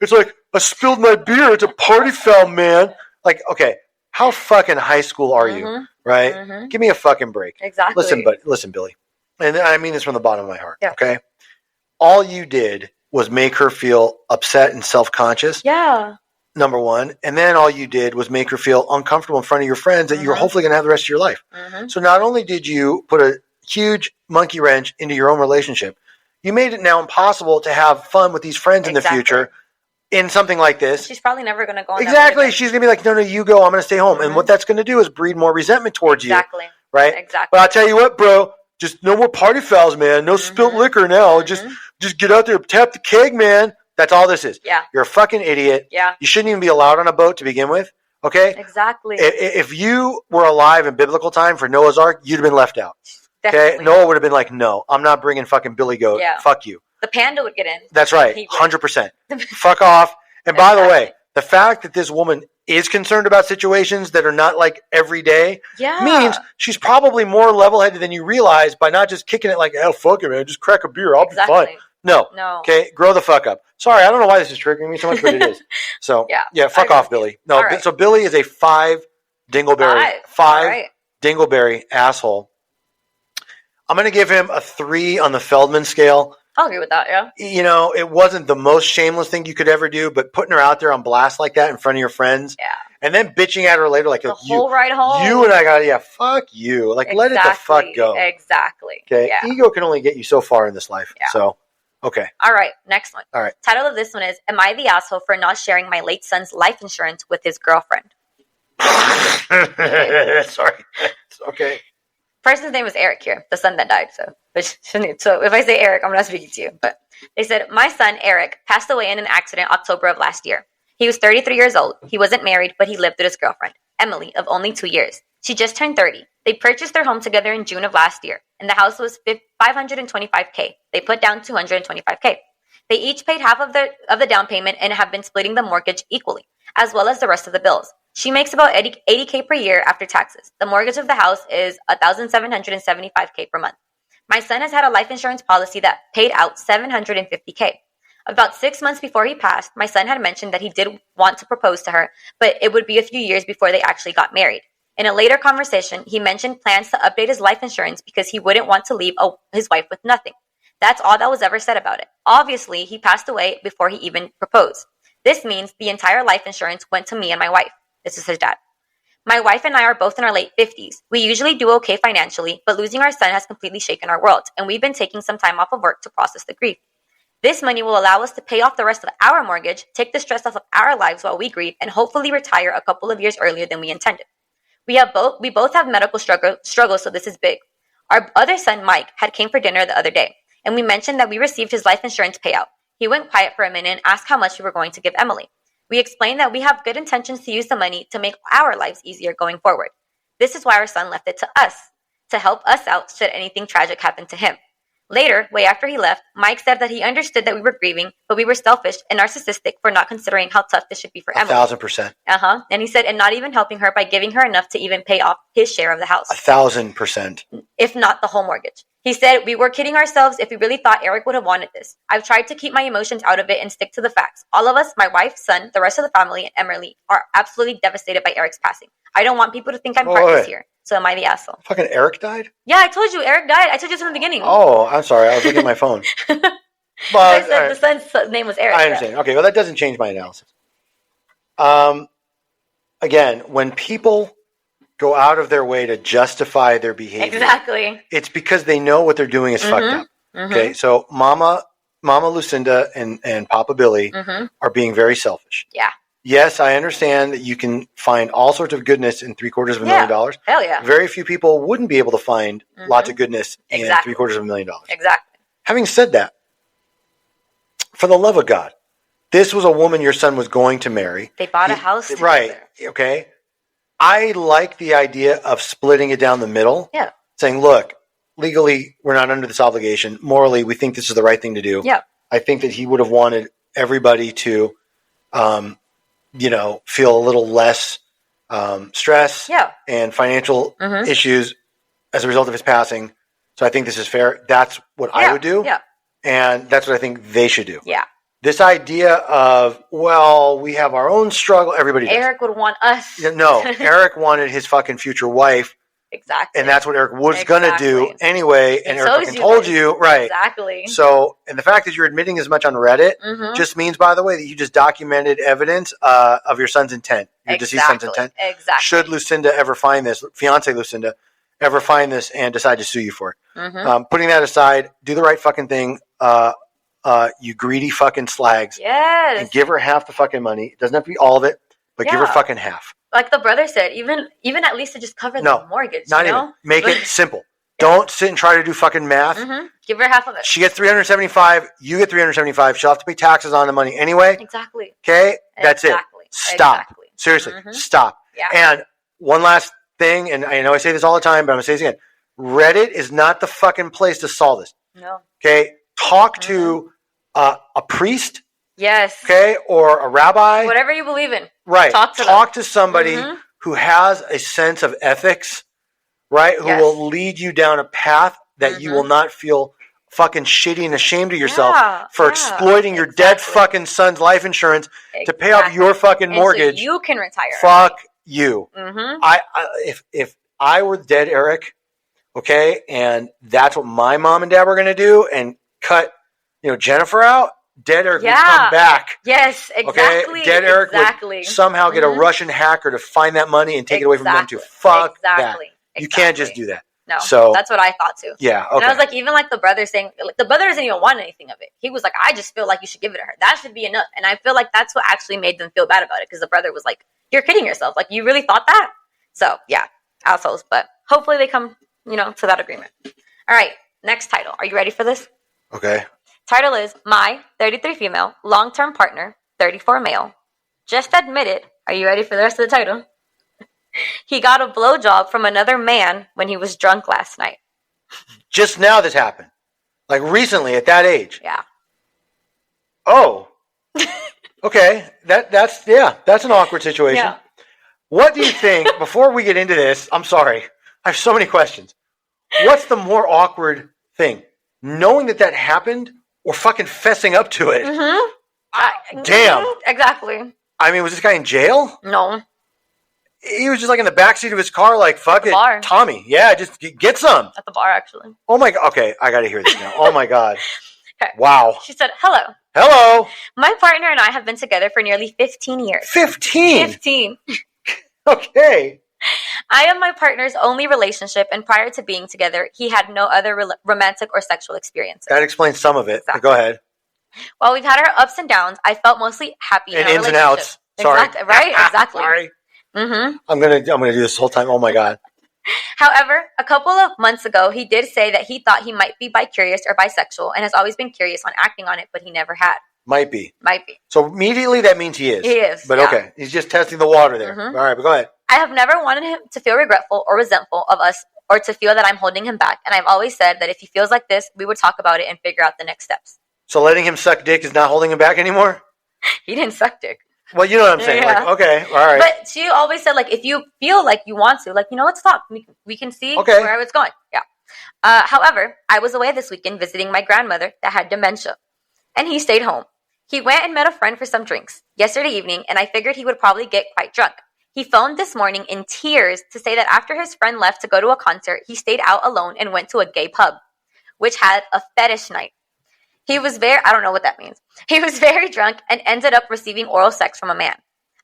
It's like I spilled my beer. It's a party foul, man. Like, okay, how fucking high school are you? Right? Give me a fucking break. Exactly. Listen, Billy. And I mean this from the bottom of my heart. Yeah. Okay? All you did was make her feel upset and self-conscious. Yeah. Number one. And then all you did was make her feel uncomfortable in front of your friends that you're hopefully going to have the rest of your life. So not only did you put a huge monkey wrench into your own relationship, you made it now impossible to have fun with these friends in the future in something like this. She's probably never going to go on Exactly. She's going to be like, no, you go. I'm going to stay home. And what that's going to do is breed more resentment towards you. Right? Exactly. But I'll tell you what, bro. Just no more party fouls, man. No spilt liquor now. Just get out there, tap the keg, man. That's all this is. Yeah. You're a fucking idiot. Yeah. You shouldn't even be allowed on a boat to begin with. Okay? Exactly. If you were alive in biblical time for Noah's Ark, you'd have been left out. Definitely. Okay? Noah would have been like, no, I'm not bringing fucking Billy Goat. Yeah. Fuck you. The panda would get in. That's right. 100%. Fuck off. And by the way, the fact that this woman is concerned about situations that are not like every day means she's probably more level-headed than you realize by not just kicking it like, oh, fuck it, man, just crack a beer. I'll be fine. No. Okay? Grow the fuck up. Sorry, I don't know why this is triggering me so much, but it is. So, yeah, fuck off, Billy. No, so Billy is a 5 dingleberry. 5 dingleberry asshole. I'm going to give him a 3 on the Feldman scale. I'll agree with that, yeah. You know, it wasn't the most shameless thing you could ever do, but putting her out there on blast like that in front of your friends, and then bitching at her later like, the whole ride home. You and I got, fuck you. Like, let it the fuck go. Exactly. Okay, ego can only get you so far in this life. Yeah. So, okay. All right, next one. All right. Title of this one is, Am I the Asshole for Not Sharing My Late Son's Life Insurance with His Girlfriend? Sorry. Okay. Person's name was Eric here, the son that died. So if I say Eric, I'm not speaking to you. But they said, my son, Eric, passed away in an accident October of last year. He was 33 years old. He wasn't married, but he lived with his girlfriend, Emily, of only 2 years. She just turned 30. They purchased their home together in June of last year, and the house was $525K. They put down $225K. They each paid half of the down payment and have been splitting the mortgage equally, as well as the rest of the bills. She makes about $80K per year after taxes. The mortgage of the house is $1,775K per month. My son has had a life insurance policy that paid out $750K. About 6 months before he passed, my son had mentioned that he did want to propose to her, but it would be a few years before they actually got married. In a later conversation, he mentioned plans to update his life insurance because he wouldn't want to leave his wife with nothing. That's all that was ever said about it. Obviously, he passed away before he even proposed. This means the entire life insurance went to me and my wife. This is his dad. My wife and I are both in our late 50s. We usually do okay financially, but losing our son has completely shaken our world, and we've been taking some time off of work to process the grief. This money will allow us to pay off the rest of our mortgage, take the stress off of our lives while we grieve, and hopefully retire a couple of years earlier than we intended. We both have medical struggles, so this is big. Our other son, Mike, had came for dinner the other day, and we mentioned that we received his life insurance payout. He went quiet for a minute and asked how much we were going to give Emily. We explained that we have good intentions to use the money to make our lives easier going forward. This is why our son left it to us, to help us out should anything tragic happen to him. Later, way after he left, Mike said that he understood that we were grieving, but we were selfish and narcissistic for not considering how tough this should be for Emily. 1,000%. And he said, and not even helping her by giving her enough to even pay off his share of the house. 1,000%. If not the whole mortgage. He said, we were kidding ourselves if we really thought Eric would have wanted this. I've tried to keep my emotions out of it and stick to the facts. All of us, my wife, son, the rest of the family, and Emily, are absolutely devastated by Eric's passing. I don't want people to think I'm heartless here. So am I the asshole? Fucking Eric died? Yeah, I told you. Eric died. I told you this from the beginning. Oh, I'm sorry. I was looking at my phone. But I said the son's name was Eric. I understand. Yeah. Okay, well, that doesn't change my analysis. Again, when people go out of their way to justify their behavior, exactly, it's because they know what they're doing is fucked up. Okay, so Mama Lucinda and Papa Billy are being very selfish. Yeah. Yes, I understand that you can find all sorts of goodness in $750,000. Hell yeah. Very few people wouldn't be able to find lots of goodness in $750,000. Exactly. Having said that, for the love of God, this was a woman your son was going to marry. They bought a house together. Right. Okay. I like the idea of splitting it down the middle. Yeah. Saying, look, legally, we're not under this obligation. Morally, we think this is the right thing to do. Yeah. I think that he would have wanted everybody to, feel a little less stress and financial issues as a result of his passing. So I think this is fair. That's what I would do. Yeah. And that's what I think they should do. Yeah. This idea of, well, we have our own struggle. Everybody does. Eric would want us. No, Eric wanted his fucking future wife. Exactly. And that's what Eric was going to do anyway. And Eric fucking told you. Right. Exactly. So, and the fact that you're admitting as much on Reddit just means, by the way, that you just documented evidence of your son's intent, your deceased son's intent. Exactly. Should Lucinda ever find this, fiance Lucinda, ever find this and decide to sue you for it. Putting that aside, do the right fucking thing. You greedy fucking slags. Yes. And give her half the fucking money. It doesn't have to be all of it, but give her fucking half. Like the brother said, even at least to just cover the mortgage. Not even. Make it simple. Don't sit and try to do fucking math. Give her half of it. She gets $375. You get $375. She'll have to pay taxes on the money anyway. Exactly. Okay? That's it. Stop. Exactly. Seriously, stop. Yeah. And one last thing, and I know I say this all the time, but I'm going to say this again. Reddit is not the fucking place to solve this. No. Okay? Talk to a priest. Yes. Okay? Or a rabbi. Whatever you believe in. Right. Talk to somebody who has a sense of ethics, right? Who will lead you down a path that you will not feel fucking shitty and ashamed of yourself for exploiting your dead fucking son's life insurance to pay off your fucking mortgage. So you can retire. Fuck you. If I were dead Eric, okay, and that's what my mom and dad were going to do and cut, Jennifer out, dead Eric would come back. Yes, exactly. Okay? Dead Eric would somehow get a Russian hacker to find that money and take it away from them too. Fuck that. You can't just do that. No, so that's what I thought too. Yeah, okay. And I was like, even like the brother saying, like, the brother doesn't even want anything of it. He was like, I just feel like you should give it to her. That should be enough. And I feel like that's what actually made them feel bad about it, because the brother was like, you're kidding yourself. Like, you really thought that? So, yeah, assholes. But hopefully they come, to that agreement. All right, next title. Are you ready for this? Okay. Title is My 33 Female, Long-Term Partner, 34 Male. Just admitted. Are you ready for the rest of the title? He got a blowjob from another man when he was drunk last night. Just now this happened. Like recently at that age. Yeah. Oh. Okay. That's an awkward situation. Yeah. What do you think, before we get into this, I'm sorry, I have so many questions. What's the more awkward thing? Knowing that happened or fucking fessing up to it? Damn. Exactly. I mean, was this guy in jail? No. He was just like in the backseat of his car, like, fuck it, bar. Tommy. Yeah, just get some. At the bar, actually. Oh my God. Okay, I got to hear this now. Oh my God. Okay. Wow. She said, hello. Hello. My partner and I have been together for nearly 15 years. 15? 15. Okay. I am my partner's only relationship, and prior to being together, he had no other romantic or sexual experiences. That explains some of it. Exactly. Go ahead. While we've had our ups and downs, I felt mostly happy in our ins relationship. And outs. Sorry. Right? Exactly. Sorry. I'm gonna do this whole time. Oh my God. However, a couple of months ago, he did say that he thought he might be bi-curious or bisexual and has always been curious on acting on it, but he never had. Might be. So immediately that means he is. He is. But okay, he's just testing the water there. All right, but go ahead. I have never wanted him to feel regretful or resentful of us or to feel that I'm holding him back. And I've always said that if he feels like this, we would talk about it and figure out the next steps. So letting him suck dick is not holding him back anymore? He didn't suck dick. Well, you know what I'm saying. Yeah. Like, okay, all right. But she always said, like, if you feel like you want to, like, let's talk. We can see where it's going. Yeah. However, I was away this weekend visiting my grandmother that had dementia, and he stayed home. He went and met a friend for some drinks yesterday evening, and I figured he would probably get quite drunk. He phoned this morning in tears to say that after his friend left to go to a concert, he stayed out alone and went to a gay pub, which had a fetish night. I don't know what that means. He was very drunk and ended up receiving oral sex from a man.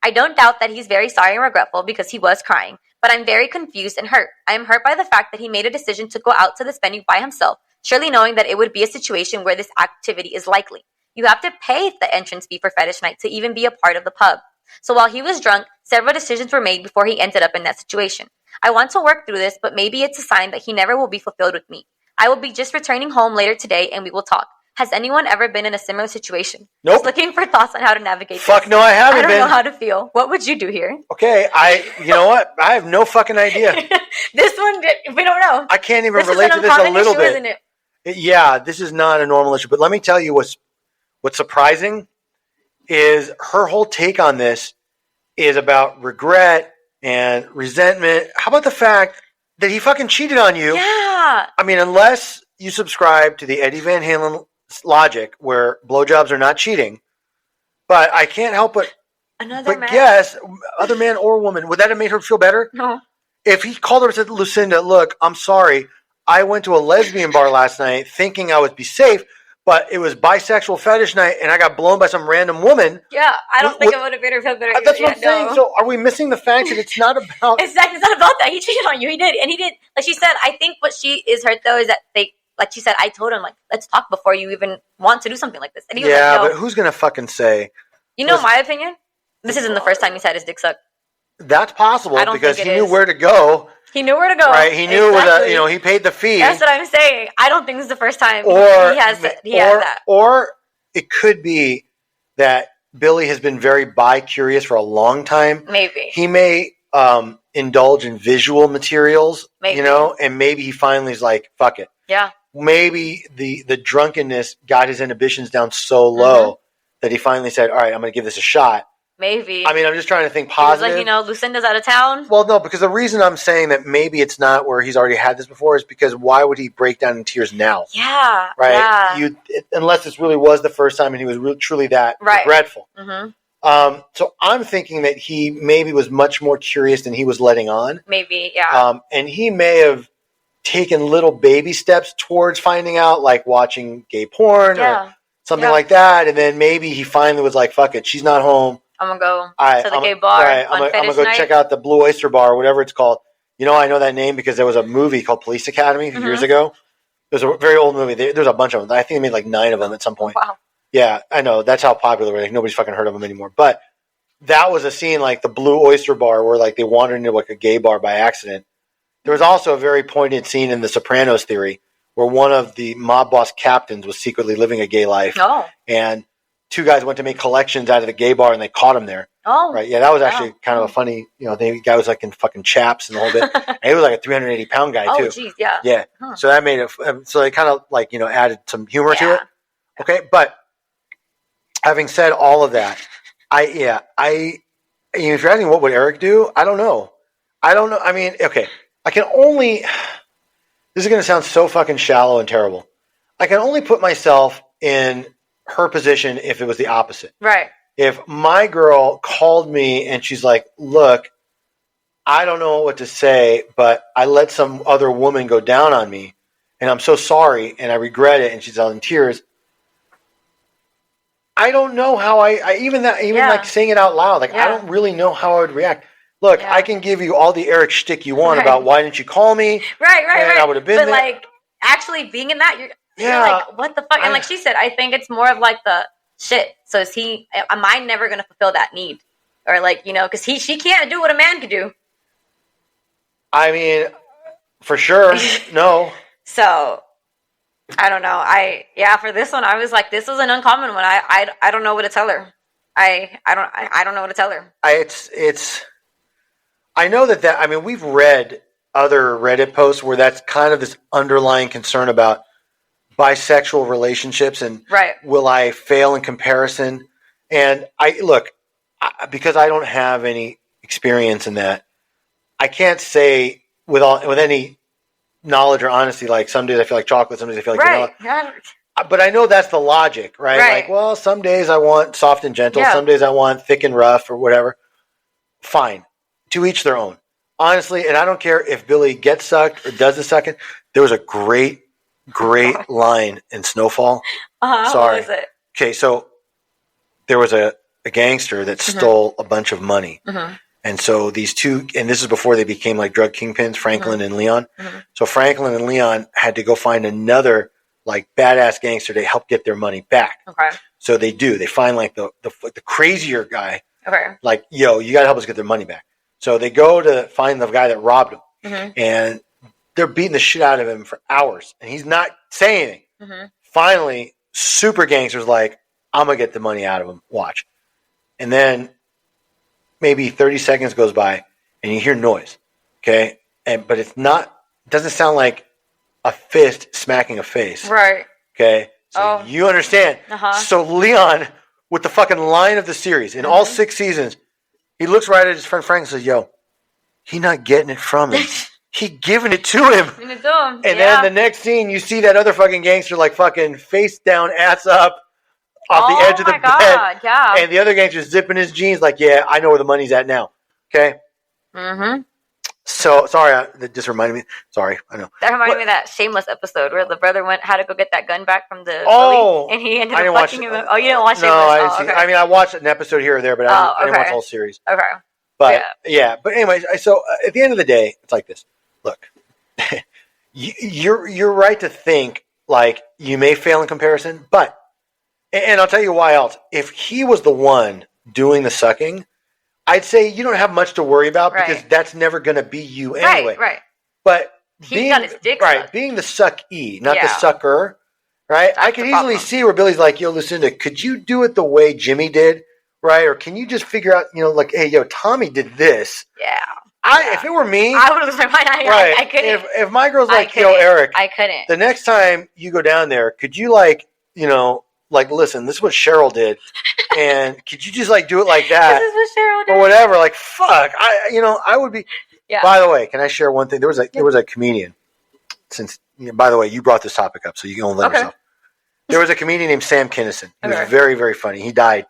I don't doubt that he's very sorry and regretful because he was crying, but I'm very confused and hurt. I am hurt by the fact that he made a decision to go out to this venue by himself, surely knowing that it would be a situation where this activity is likely. You have to pay the entrance fee for fetish night to even be a part of the pub. So while he was drunk, several decisions were made before he ended up in that situation. I want to work through this, but maybe it's a sign that he never will be fulfilled with me. I will be just returning home later today and we will talk. Has anyone ever been in a similar situation? Nope. Just looking for thoughts on how to navigate Fuck this. no, I haven't I been. don't know how to feel. What would you do here? Okay, you know what? I have no fucking idea. This one, we don't know. I can't even relate to this a little bit. Isn't it? Yeah, this is not a normal issue. But let me tell you what's surprising is her whole take on this is about regret and resentment. How about the fact that he fucking cheated on you? Yeah. I mean, unless you subscribe to the Eddie Van Halen logic where blowjobs are not cheating, but I can't help but guess, other man or woman, would that have made her feel better? No. If he called her and said, Lucinda, look, I'm sorry. I went to a lesbian bar last night thinking I would be safe, but it was bisexual fetish night and I got blown by some random woman. Yeah, I don't think it would have made her feel better. That's what I'm saying. So are we missing the fact that it's not about... It's not about that. He cheated on you. He did. And he did. Like she said, I think what she is hurt, though, is that like she said, I told him, like, let's talk before you even want to do something like this. And he was like, no. But who's going to fucking say... You know my opinion? This isn't the first time he's had his dick sucked. That's possible because he knew where to go. He knew where to go. Right, he knew he paid the fee. That's what I'm saying. I don't think this is the first time he has that. Or it could be that Billy has been very bi-curious for a long time. Maybe. He may indulge in visual materials, you know, and maybe he finally is like, fuck it. Yeah. Maybe the drunkenness got his inhibitions down so low that he finally said, all right, I'm going to give this a shot. Maybe. I mean, I'm just trying to think positive. He was like, you know, Lucinda's out of town. Well, no, because the reason I'm saying that maybe it's not where he's already had this before is because why would he break down in tears now? Yeah. Right? Yeah. Unless this really was the first time and he was truly that regretful. Mm-hmm. So I'm thinking that he maybe was much more curious than he was letting on. Maybe, yeah. And he may have taken little baby steps towards finding out, like watching gay porn or something like that. And then maybe he finally was like, fuck it, she's not home. I'm going to go to the gay bar. Right, I'm going to go check out the Blue Oyster Bar or whatever it's called. You know, I know that name because there was a movie called Police Academy a few years ago. It was a very old movie. There's a bunch of them. I think they made like 9 of them at some point. Wow. Yeah, I know. That's how popular they were. Like, nobody's fucking heard of them anymore. But that was a scene like the Blue Oyster Bar where like they wandered into like a gay bar by accident. There was also a very poignant scene in The Sopranos theory where one of the mob boss captains was secretly living a gay life. Oh. And 2 guys went to make collections out of the gay bar and they caught him there. Oh. Right. Yeah, that was actually kind of a funny, you know, the guy was like in fucking chaps and the whole bit. And he was like a 380-pound guy too. Oh, geez, yeah. Yeah. So that made it, so they kind of like, you know, added some humor to it. Okay. But having said all of that, if you're asking what would Eric do, I don't know. I mean, okay, I can only, this is going to sound so fucking shallow and terrible. I can only put myself in her position if it was the opposite. Right. If my girl called me and she's like, look, I don't know what to say, but I let some other woman go down on me and I'm so sorry and I regret it. And she's out in tears. I don't know how like saying it out loud. Like, I don't really know how I would react. Look, I can give you all the Eric shtick you want about why didn't you call me? Right. I would have been there. But like actually being in that, you're like, what the fuck? And like she said, I think it's more of like the shit. So am I never going to fulfill that need? Or like, you know, because she can't do what a man can do. I mean, for sure, no. So I don't know. For this one, I was like, this is an uncommon one. I don't know what to tell her. I don't know what to tell her. I know that I mean, we've read other Reddit posts where that's kind of this underlying concern about bisexual relationships and will I fail in comparison? And because I don't have any experience in that, I can't say with any knowledge or honesty, like some days I feel like chocolate, some days I feel like vanilla. Yeah. But I know that's the logic, right? Like, well, some days I want soft and gentle, some days I want thick and rough or whatever. Fine. To each their own. Honestly, and I don't care if Billy gets sucked or doesn't suck it. There was a great line in Snowfall. Sorry. What was it? Okay, so there was a gangster that stole a bunch of money. And so these two, and this is before they became like drug kingpins, Franklin and Leon. So Franklin and Leon had to go find another like badass gangster to help get their money back. Okay. So they do. They find like the crazier guy. Okay. Like, yo, you got to help us get their money back. So they go to find the guy that robbed him. And they're beating the shit out of him for hours. And he's not saying anything. Finally, super gangster's like, I'm going to get the money out of him. Watch. And then maybe 30 seconds goes by and you hear noise. Okay. But it doesn't sound like a fist smacking a face. Right. Okay. So you understand. So Leon, with the fucking line of the series in all 6 seasons, he looks right at his friend Frank and says, yo, he not getting it from him. He giving it to him. And then the next scene, you see that other fucking gangster like fucking face down, ass up, off the edge of the bed. Yeah. And the other gangster's zipping his jeans like, yeah, I know where the money's at now. Okay? So, sorry, that just reminded me. Sorry, I know. That reminded me of that Shameless episode where the brother had to go get that gun back from the bully, and he ended up fucking him. Oh, you didn't watch Shameless? No, I mean, I watched an episode here or there, but I didn't watch the whole series. Okay. But, but anyways, so at the end of the day, it's like this. Look, you're right to think like you may fail in comparison, but, and I'll tell you why else. If he was the one doing the sucking, I'd say you don't have much to worry about because that's never going to be you anyway. Right. But he got his dick sucked. Being the suckee, not the sucker, right? I could easily see where Billy's like, yo, Lucinda, could you do it the way Jimmy did right? Or can you just figure out, like, hey, yo, Tommy did this. Yeah. If it were me, I would lose my mind. I couldn't. If my girl's like, yo, Eric, I couldn't. The next time you go down there, could you listen, this is what Cheryl did, and could you just do it like that? This is what Cheryl did, or whatever. Like, fuck, I would be. Yeah. By the way, can I share one thing? There was a comedian. By the way, you brought this topic up, so you can only let yourself. There was a comedian named Sam Kinison. He was very, very funny. He died,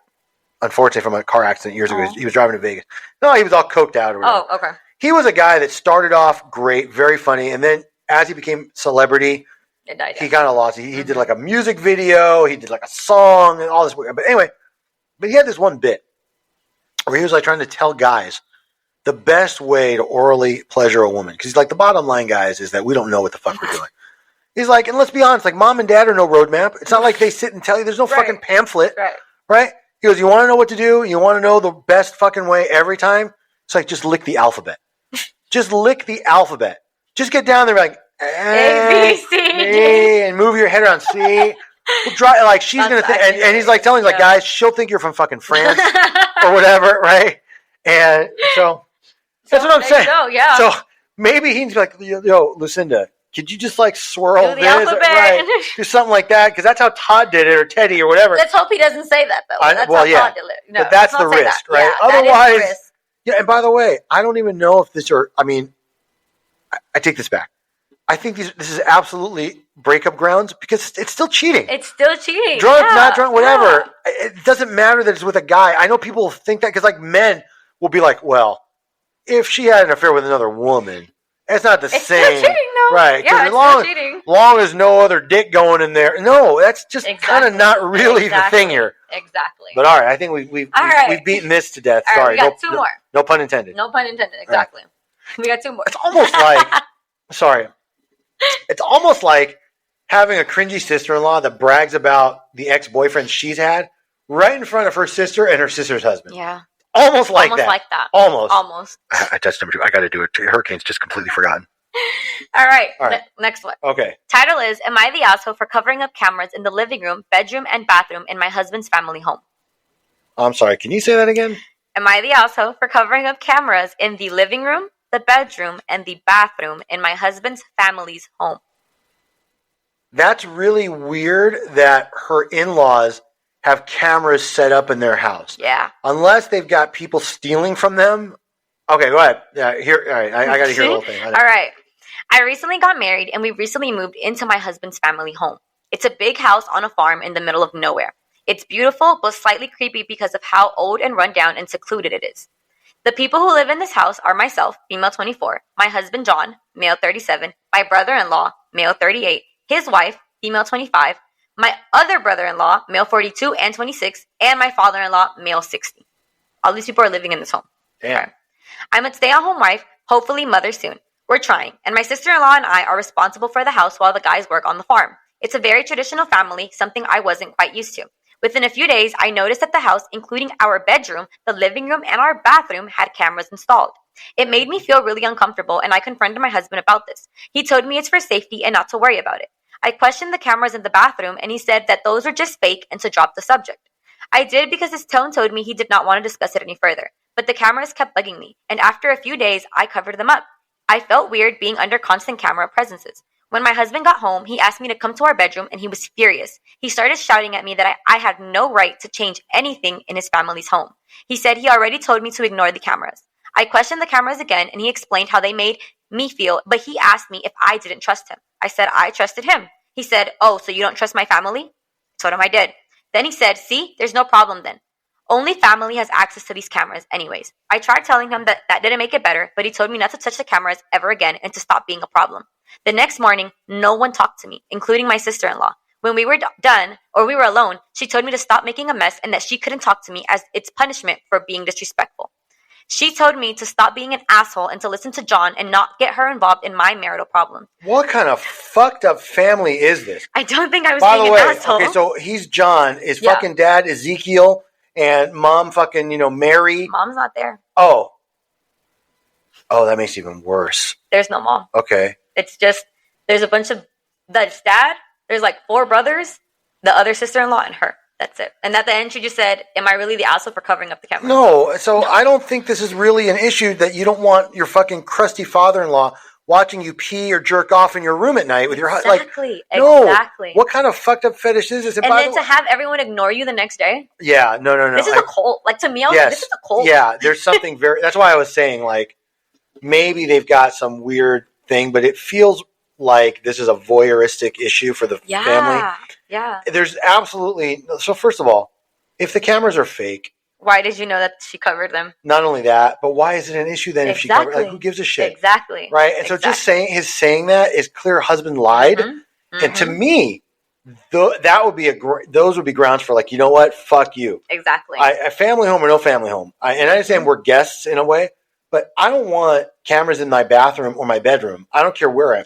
unfortunately, from a car accident years ago. He was driving to Vegas. No, he was all coked out or whatever. Oh, okay. He was a guy that started off great, very funny, and then as he became celebrity, he kind of lost. He did a music video, he did a song, and all this. But anyway, he had this one bit where he was trying to tell guys the best way to orally pleasure a woman. Because he's the bottom line, guys, is that we don't know what the fuck we're doing. He's and let's be honest, mom and dad are no roadmap. It's not like they sit and tell you. There's no fucking pamphlet. Right? He goes, you want to know what to do? You want to know the best fucking way every time? It's just lick the alphabet. Just lick the alphabet. Just get down there A, B, C, D, and move your head around C. We'll she's going to think, and he's telling guys, she'll think you're from fucking France or whatever, right? And so that's what I'm saying. Yeah. So maybe he's yo, Lucinda, could you just swirl this? Right. Do something like that? Because that's how Todd did it, or Teddy, or whatever. Let's hope he doesn't say that, though. That's how Todd did it. No, but that's the risk, right? Yeah, otherwise, yeah, and by the way, I don't even know if this I take this back. I think this is absolutely breakup grounds because it's still cheating. It's still cheating. Drunk, not drunk, whatever. Yeah. It doesn't matter that it's with a guy. I know people think that because men will be well, if she had an affair with another woman, it's not the same. Still cheating, though. Right. Yeah, it's still cheating. Long as no other dick going in there. No, that's just kind of not really the thing here. Exactly. But all right, I think we've beaten this to death. All Sorry. Right, we got two more. No pun intended. No pun intended. Exactly. Right. We got two more. It's almost sorry. It's almost like having a cringy sister-in-law that brags about the ex-boyfriend she's had right in front of her sister and her sister's husband. Yeah. Almost like that. Almost. I touched number 2. I got to do it. Hurricane's just completely forgotten. All right. Next one. Okay. Title is, Am I the asshole for covering up cameras in the living room, bedroom, and bathroom in my husband's family home? I'm sorry. Can you say that again? Am I the asshole for covering up cameras in the living room, the bedroom, and the bathroom in my husband's family's home? That's really weird that her in-laws have cameras set up in their house. Yeah. Unless they've got people stealing from them. Okay, go ahead. Yeah, all right. I got to hear the whole thing. All right. I recently got married, and we recently moved into my husband's family home. It's a big house on a farm in the middle of nowhere. It's beautiful, but slightly creepy because of how old and run down and secluded it is. The people who live in this house are myself, female 24, my husband John, male 37, my brother-in-law, male 38, his wife, female 25, my other brother-in-law, male 42 and 26, and my father-in-law, male 60. All these people are living in this home. Damn. Okay. I'm a stay-at-home wife, hopefully mother soon. We're trying, and my sister-in-law and I are responsible for the house while the guys work on the farm. It's a very traditional family, something I wasn't quite used to. Within a few days, I noticed that the house, including our bedroom, the living room, and our bathroom, had cameras installed. It made me feel really uncomfortable, and I confronted my husband about this. He told me it's for safety and not to worry about it. I questioned the cameras in the bathroom, and he said that those were just fake and to drop the subject. I did because his tone told me he did not want to discuss it any further, but the cameras kept bugging me, and after a few days, I covered them up. I felt weird being under constant camera presences. When my husband got home, he asked me to come to our bedroom, and he was furious. He started shouting at me that I had no right to change anything in his family's home. He said he already told me to ignore the cameras. I questioned the cameras again, and he explained how they made me feel, but he asked me if I didn't trust him. I said I trusted him. He said, "Oh, so you don't trust my family?" I told him I did. Then he said, "See, there's no problem then. Only family has access to these cameras anyways." I tried telling him that didn't make it better, but he told me not to touch the cameras ever again and to stop being a problem. The next morning, no one talked to me, including my sister-in-law. When we were done, or we were alone, she told me to stop making a mess and that she couldn't talk to me as it's punishment for being disrespectful. She told me to stop being an asshole and to listen to John and not get her involved in my marital problems. What kind of fucked up family is this? I don't think I was By being the way, an asshole. okay, so he's John. Is fucking dad Ezekiel and mom fucking, Mary? Mom's not there. Oh, that makes it even worse. There's no mom. Okay. It's just, there's a bunch of, that's dad, there's 4 brothers, the other sister-in-law, and her. That's it. And at the end, she just said, am I really the asshole for covering up the camera? No. So I don't think this is really an issue that you don't want your fucking crusty father-in-law watching you pee or jerk off in your room at night with your exactly. No. Exactly. What kind of fucked up fetish is this? And then to have everyone ignore you the next day. Yeah. No. This is a cult. Like, to me, I was like, this is a cult. Yeah. There's something that's why I was saying, like, maybe they've got some weird thing, but it feels like this is a voyeuristic issue for the family. Yeah. There's absolutely. So first of all, if the cameras are fake, why did you know that she covered them? Not only that, but why is it an issue then if she covered? Like, who gives a shit? Exactly. Right. And so just saying that is clear. Husband lied, and to me, that would be those would be grounds for, like, you know what? Fuck you. Exactly. A family home or no family home. And I understand we're guests in a way, but I don't want cameras in my bathroom or my bedroom. I don't care where I'm.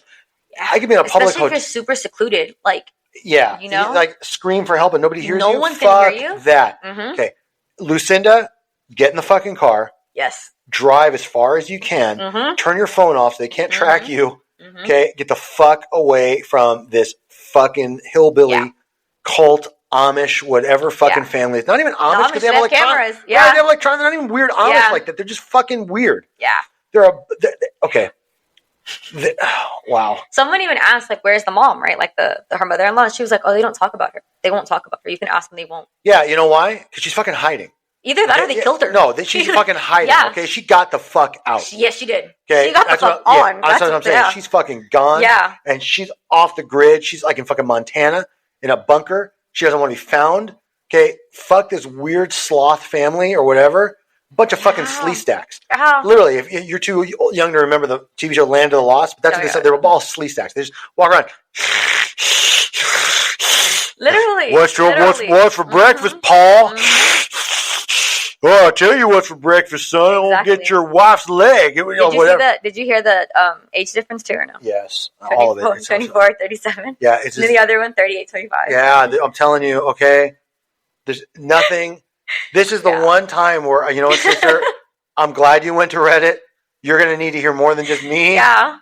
Yeah. I could be in a public hotel. Especially if you're super secluded, like. Yeah, you know, like scream for help and nobody hears you. No one's gonna hear you. That. Okay, Lucinda, get in the fucking car. Yes. Drive as far as you can. Turn your phone off so they can't track you. Okay, get the fuck away from this fucking hillbilly cult, Amish, whatever fucking family. It's not even Amish because they have cameras. Right, they have electronics. They're not even weird Amish like that. They're just fucking weird. Yeah. Okay. Wow. Someone even asked, like, where's the mom, right? Like her mother-in-law. She was like, oh, they don't talk about her. They won't talk about her. You can ask them, they won't. Yeah, you know why? Because she's fucking hiding. Either that or they killed her. No, she's fucking hiding. Okay, she got the fuck out. Yes, she did. Okay, she got the fuck on. That's what I'm saying. Yeah. She's fucking gone. Yeah. And she's off the grid. She's like in fucking Montana in a bunker. She doesn't want to be found. Okay, fuck this weird sloth family or whatever. Bunch of fucking slee stacks. Literally, if you're too young to remember the TV show Land of the Lost, but that's what they said. They were all slee stacks. They just walk around. Literally. What's for breakfast, Paul? Oh, I'll tell you what's for breakfast, son. I won't get your wife's leg. Did you hear the age difference too or no? Yes. All of it. 24, 37. Yeah. It's just, and then the other one, 38, 25. Yeah, I'm telling you, okay, there's nothing. This is the one time where, you know what, sister, I'm glad you went to Reddit. You're going to need to hear more than just me. Yeah.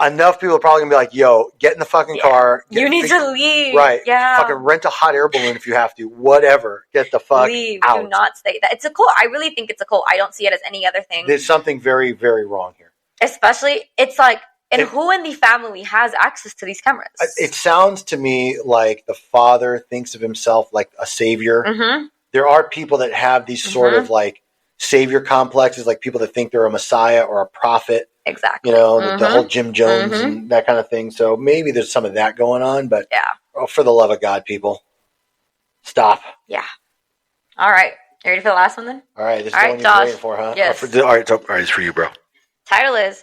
Enough people are probably going to be like, yo, get in the fucking car. You need to leave. Right. Yeah. Fucking rent a hot air balloon if you have to. Whatever. Get the fuck out. Do not stay. It's a cult. I really think it's a cult. I don't see it as any other thing. There's something very, very wrong here. Especially, it's like, who in the family has access to these cameras? It sounds to me like the father thinks of himself like a savior. There are people that have these sort of like savior complexes, like people that think they're a messiah or a prophet. Exactly. You know, the whole Jim Jones and that kind of thing. So maybe there's some of that going on, but for the love of God, people, stop. Yeah. All right. You ready for the last one then? All right. This is the one you're waiting for, huh? Yes. All right. It's for you, bro. Title is...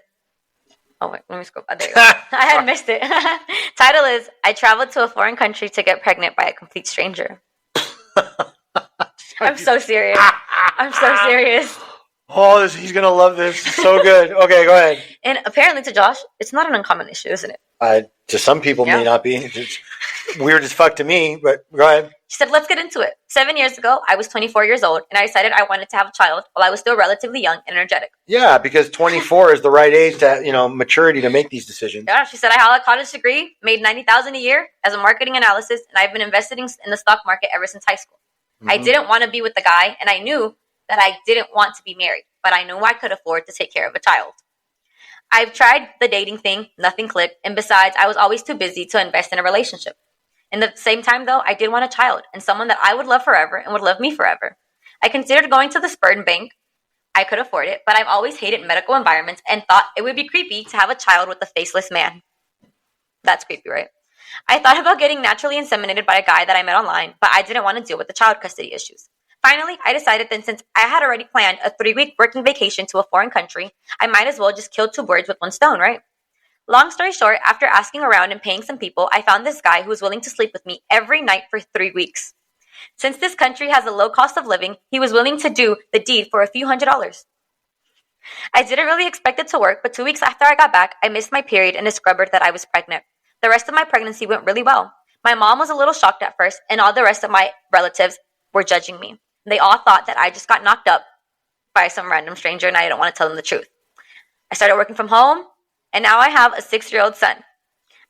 Oh, wait. Let me scroll back. There you go. I had missed it. Title is, I traveled to a foreign country to get pregnant by a complete stranger. I'm so serious. I'm so serious. Oh, he's going to love this. It's so good. Okay, go ahead. And apparently to Josh, it's not an uncommon issue, isn't it? To some people, may not be. It's weird as fuck to me, but go ahead. She said, let's get into it. 7 years ago, I was 24 years old, and I decided I wanted to have a child while I was still relatively young and energetic. Yeah, because 24 is the right age to, maturity to make these decisions. Yeah, she said, I had a college degree, made $90,000 a year as a marketing analysis, and I've been investing in the stock market ever since high school. I didn't want to be with the guy, and I knew that I didn't want to be married, but I knew I could afford to take care of a child. I've tried the dating thing, nothing clicked, and besides, I was always too busy to invest in a relationship. In the same time, though, I did want a child, and someone that I would love forever and would love me forever. I considered going to the sperm bank. I could afford it, but I've always hated medical environments and thought it would be creepy to have a child with a faceless man. That's creepy, right? I thought about getting naturally inseminated by a guy that I met online, but I didn't want to deal with the child custody issues. Finally, I decided that since I had already planned a 3-week working vacation to a foreign country, I might as well just kill 2 birds with 1 stone, right? Long story short, after asking around and paying some people, I found this guy who was willing to sleep with me every night for 3 weeks. Since this country has a low cost of living, he was willing to do the deed for a few $100s. I didn't really expect it to work, but 2 weeks after I got back, I missed my period and discovered that I was pregnant. The rest of my pregnancy went really well. My mom was a little shocked at first, and all the rest of my relatives were judging me. They all thought that I just got knocked up by some random stranger and I didn't want to tell them the truth. I started working from home, and now I have a 6-year-old son.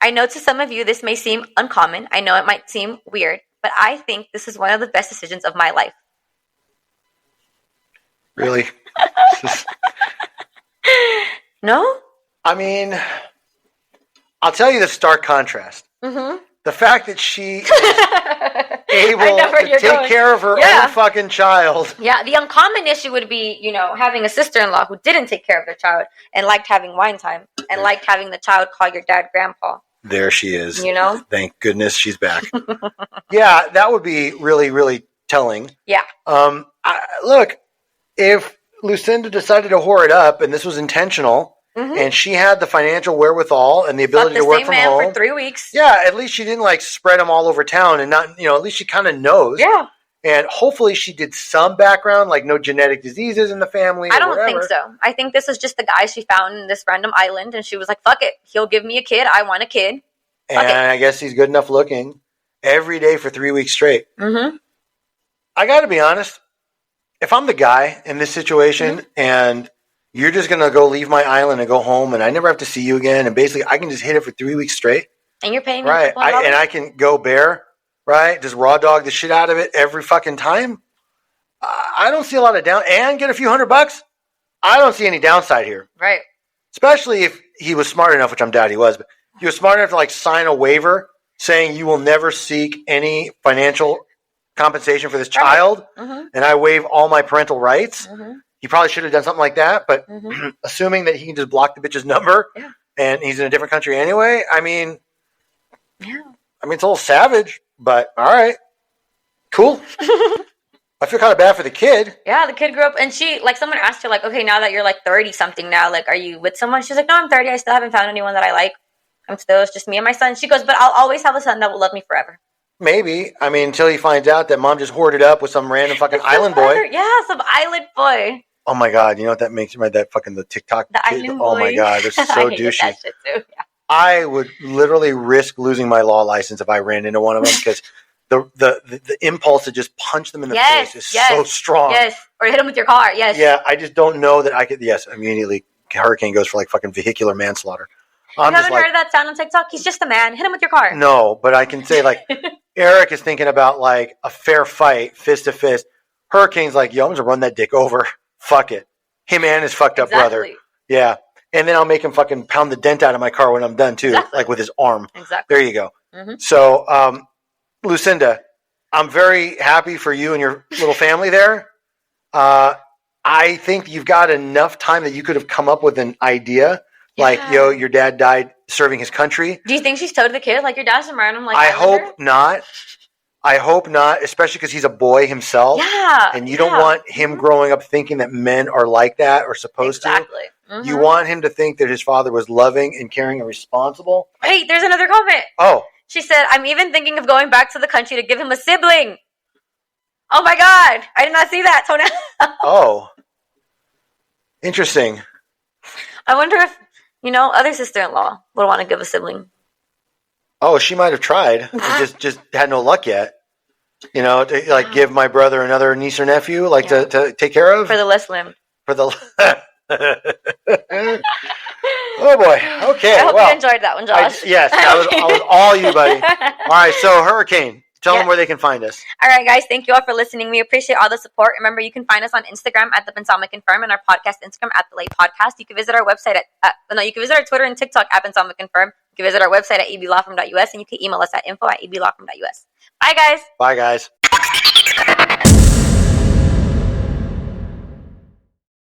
I know to some of you this may seem uncommon. I know it might seem weird, but I think this is one of the best decisions of my life. Really? No? I mean, I'll tell you the stark contrast. Mm-hmm. The fact that she is able to take care of her own fucking child. Yeah, the uncommon issue would be, you know, having a sister-in-law who didn't take care of their child and liked having wine time and liked having the child call your dad grandpa. There she is. You know? Thank goodness she's back. Yeah, that would be really, really telling. Yeah. Look, if Lucinda decided to whore it up and this was intentional, and she had the financial wherewithal and the ability to work from home for 3 weeks. Yeah, at least she didn't like spread them all over town and not, you know, at least she kind of knows. Yeah. And hopefully she did some background, like no genetic diseases in the family. I don't think so. I think this is just the guy she found in this random island, and she was like, fuck it. He'll give me a kid. I want a kid. And I guess he's good enough looking every day for 3 weeks straight. Mm-hmm. I got to be honest. If I'm the guy in this situation and you're just going to go leave my island and go home and I never have to see you again, and basically I can just hit it for 3 weeks straight. And you're paying me. Right. And I can go bear, right? Just raw dog the shit out of it every fucking time. I don't see a lot of and get a few $100. I don't see any downside here. Right. Especially if he was smart enough, which I'm doubt he was, but he was smart enough to like sign a waiver saying you will never seek any financial compensation for this child, and I waive all my parental rights. He probably should have done something like that, but assuming that he can just block the bitch's number and he's in a different country anyway, I mean, it's a little savage, but all right, cool. I feel kind of bad for the kid. Yeah, the kid grew up, and she, like, someone asked her, like, okay, now that you're like 30-something now, like, are you with someone? She's like, no, I'm 30. I still haven't found anyone that I like. It's just me and my son. She goes, but I'll always have a son that will love me forever. Maybe. I mean, until he finds out that mom just hoarded up with some random fucking island boy. Yeah, some island boy. Oh my God. You know what that makes me? That fucking the TikTok. The island boy. Oh my God. They're so douchey. That shit too. Yeah. I would literally risk losing my law license if I ran into one of them because the impulse to just punch them in the face is so strong. Yes. Or hit them with your car. Yes. Yeah. I just don't know that I could. Yes. Immediately. Hurricane goes for like fucking vehicular manslaughter. You haven't heard of that sound on TikTok? He's just a man. Hit him with your car. No, but I can say like Eric is thinking about like a fair fight, fist to fist. Hurricane's like, yo, I'm gonna run that dick over. Fuck it. Him and his fucked up brother. Yeah. And then I'll make him fucking pound the dent out of my car when I'm done too, like with his arm. Exactly. There you go. So, Lucinda, I'm very happy for you and your little family there. I think you've got enough time that you could have come up with an idea. Like, yo, your dad died serving his country. Do you think she's told the kid? Like, your dad's a random, like, I hope not. I hope not, especially because he's a boy himself. Yeah. And you don't want him growing up thinking that men are like that or supposed to. You want him to think that his father was loving and caring and responsible. Wait, there's another comment. Oh. She said, I'm even thinking of going back to the country to give him a sibling. Oh, my God. I did not see that, Tona. Oh. Interesting. I wonder if, other sister-in-law would want to give a sibling. Oh, she might have tried. just had no luck yet. To give my brother another niece or nephew, to take care of. For the less limb. For the. Oh boy. Okay. I hope you enjoyed that one, Josh. Yes, that was all you, buddy. All right. So Hurricane. Tell them where they can find us. All right, guys. Thank you all for listening. We appreciate all the support. Remember, you can find us on Instagram at The Pensamic Confirm and our podcast Instagram at The Late Podcast. You can visit our website you can visit our Twitter and TikTok at Pensamic Confirm. You can visit our website at eblawfirm.us, and you can email us at info@eblawfirm.us. Bye, guys. Bye, guys.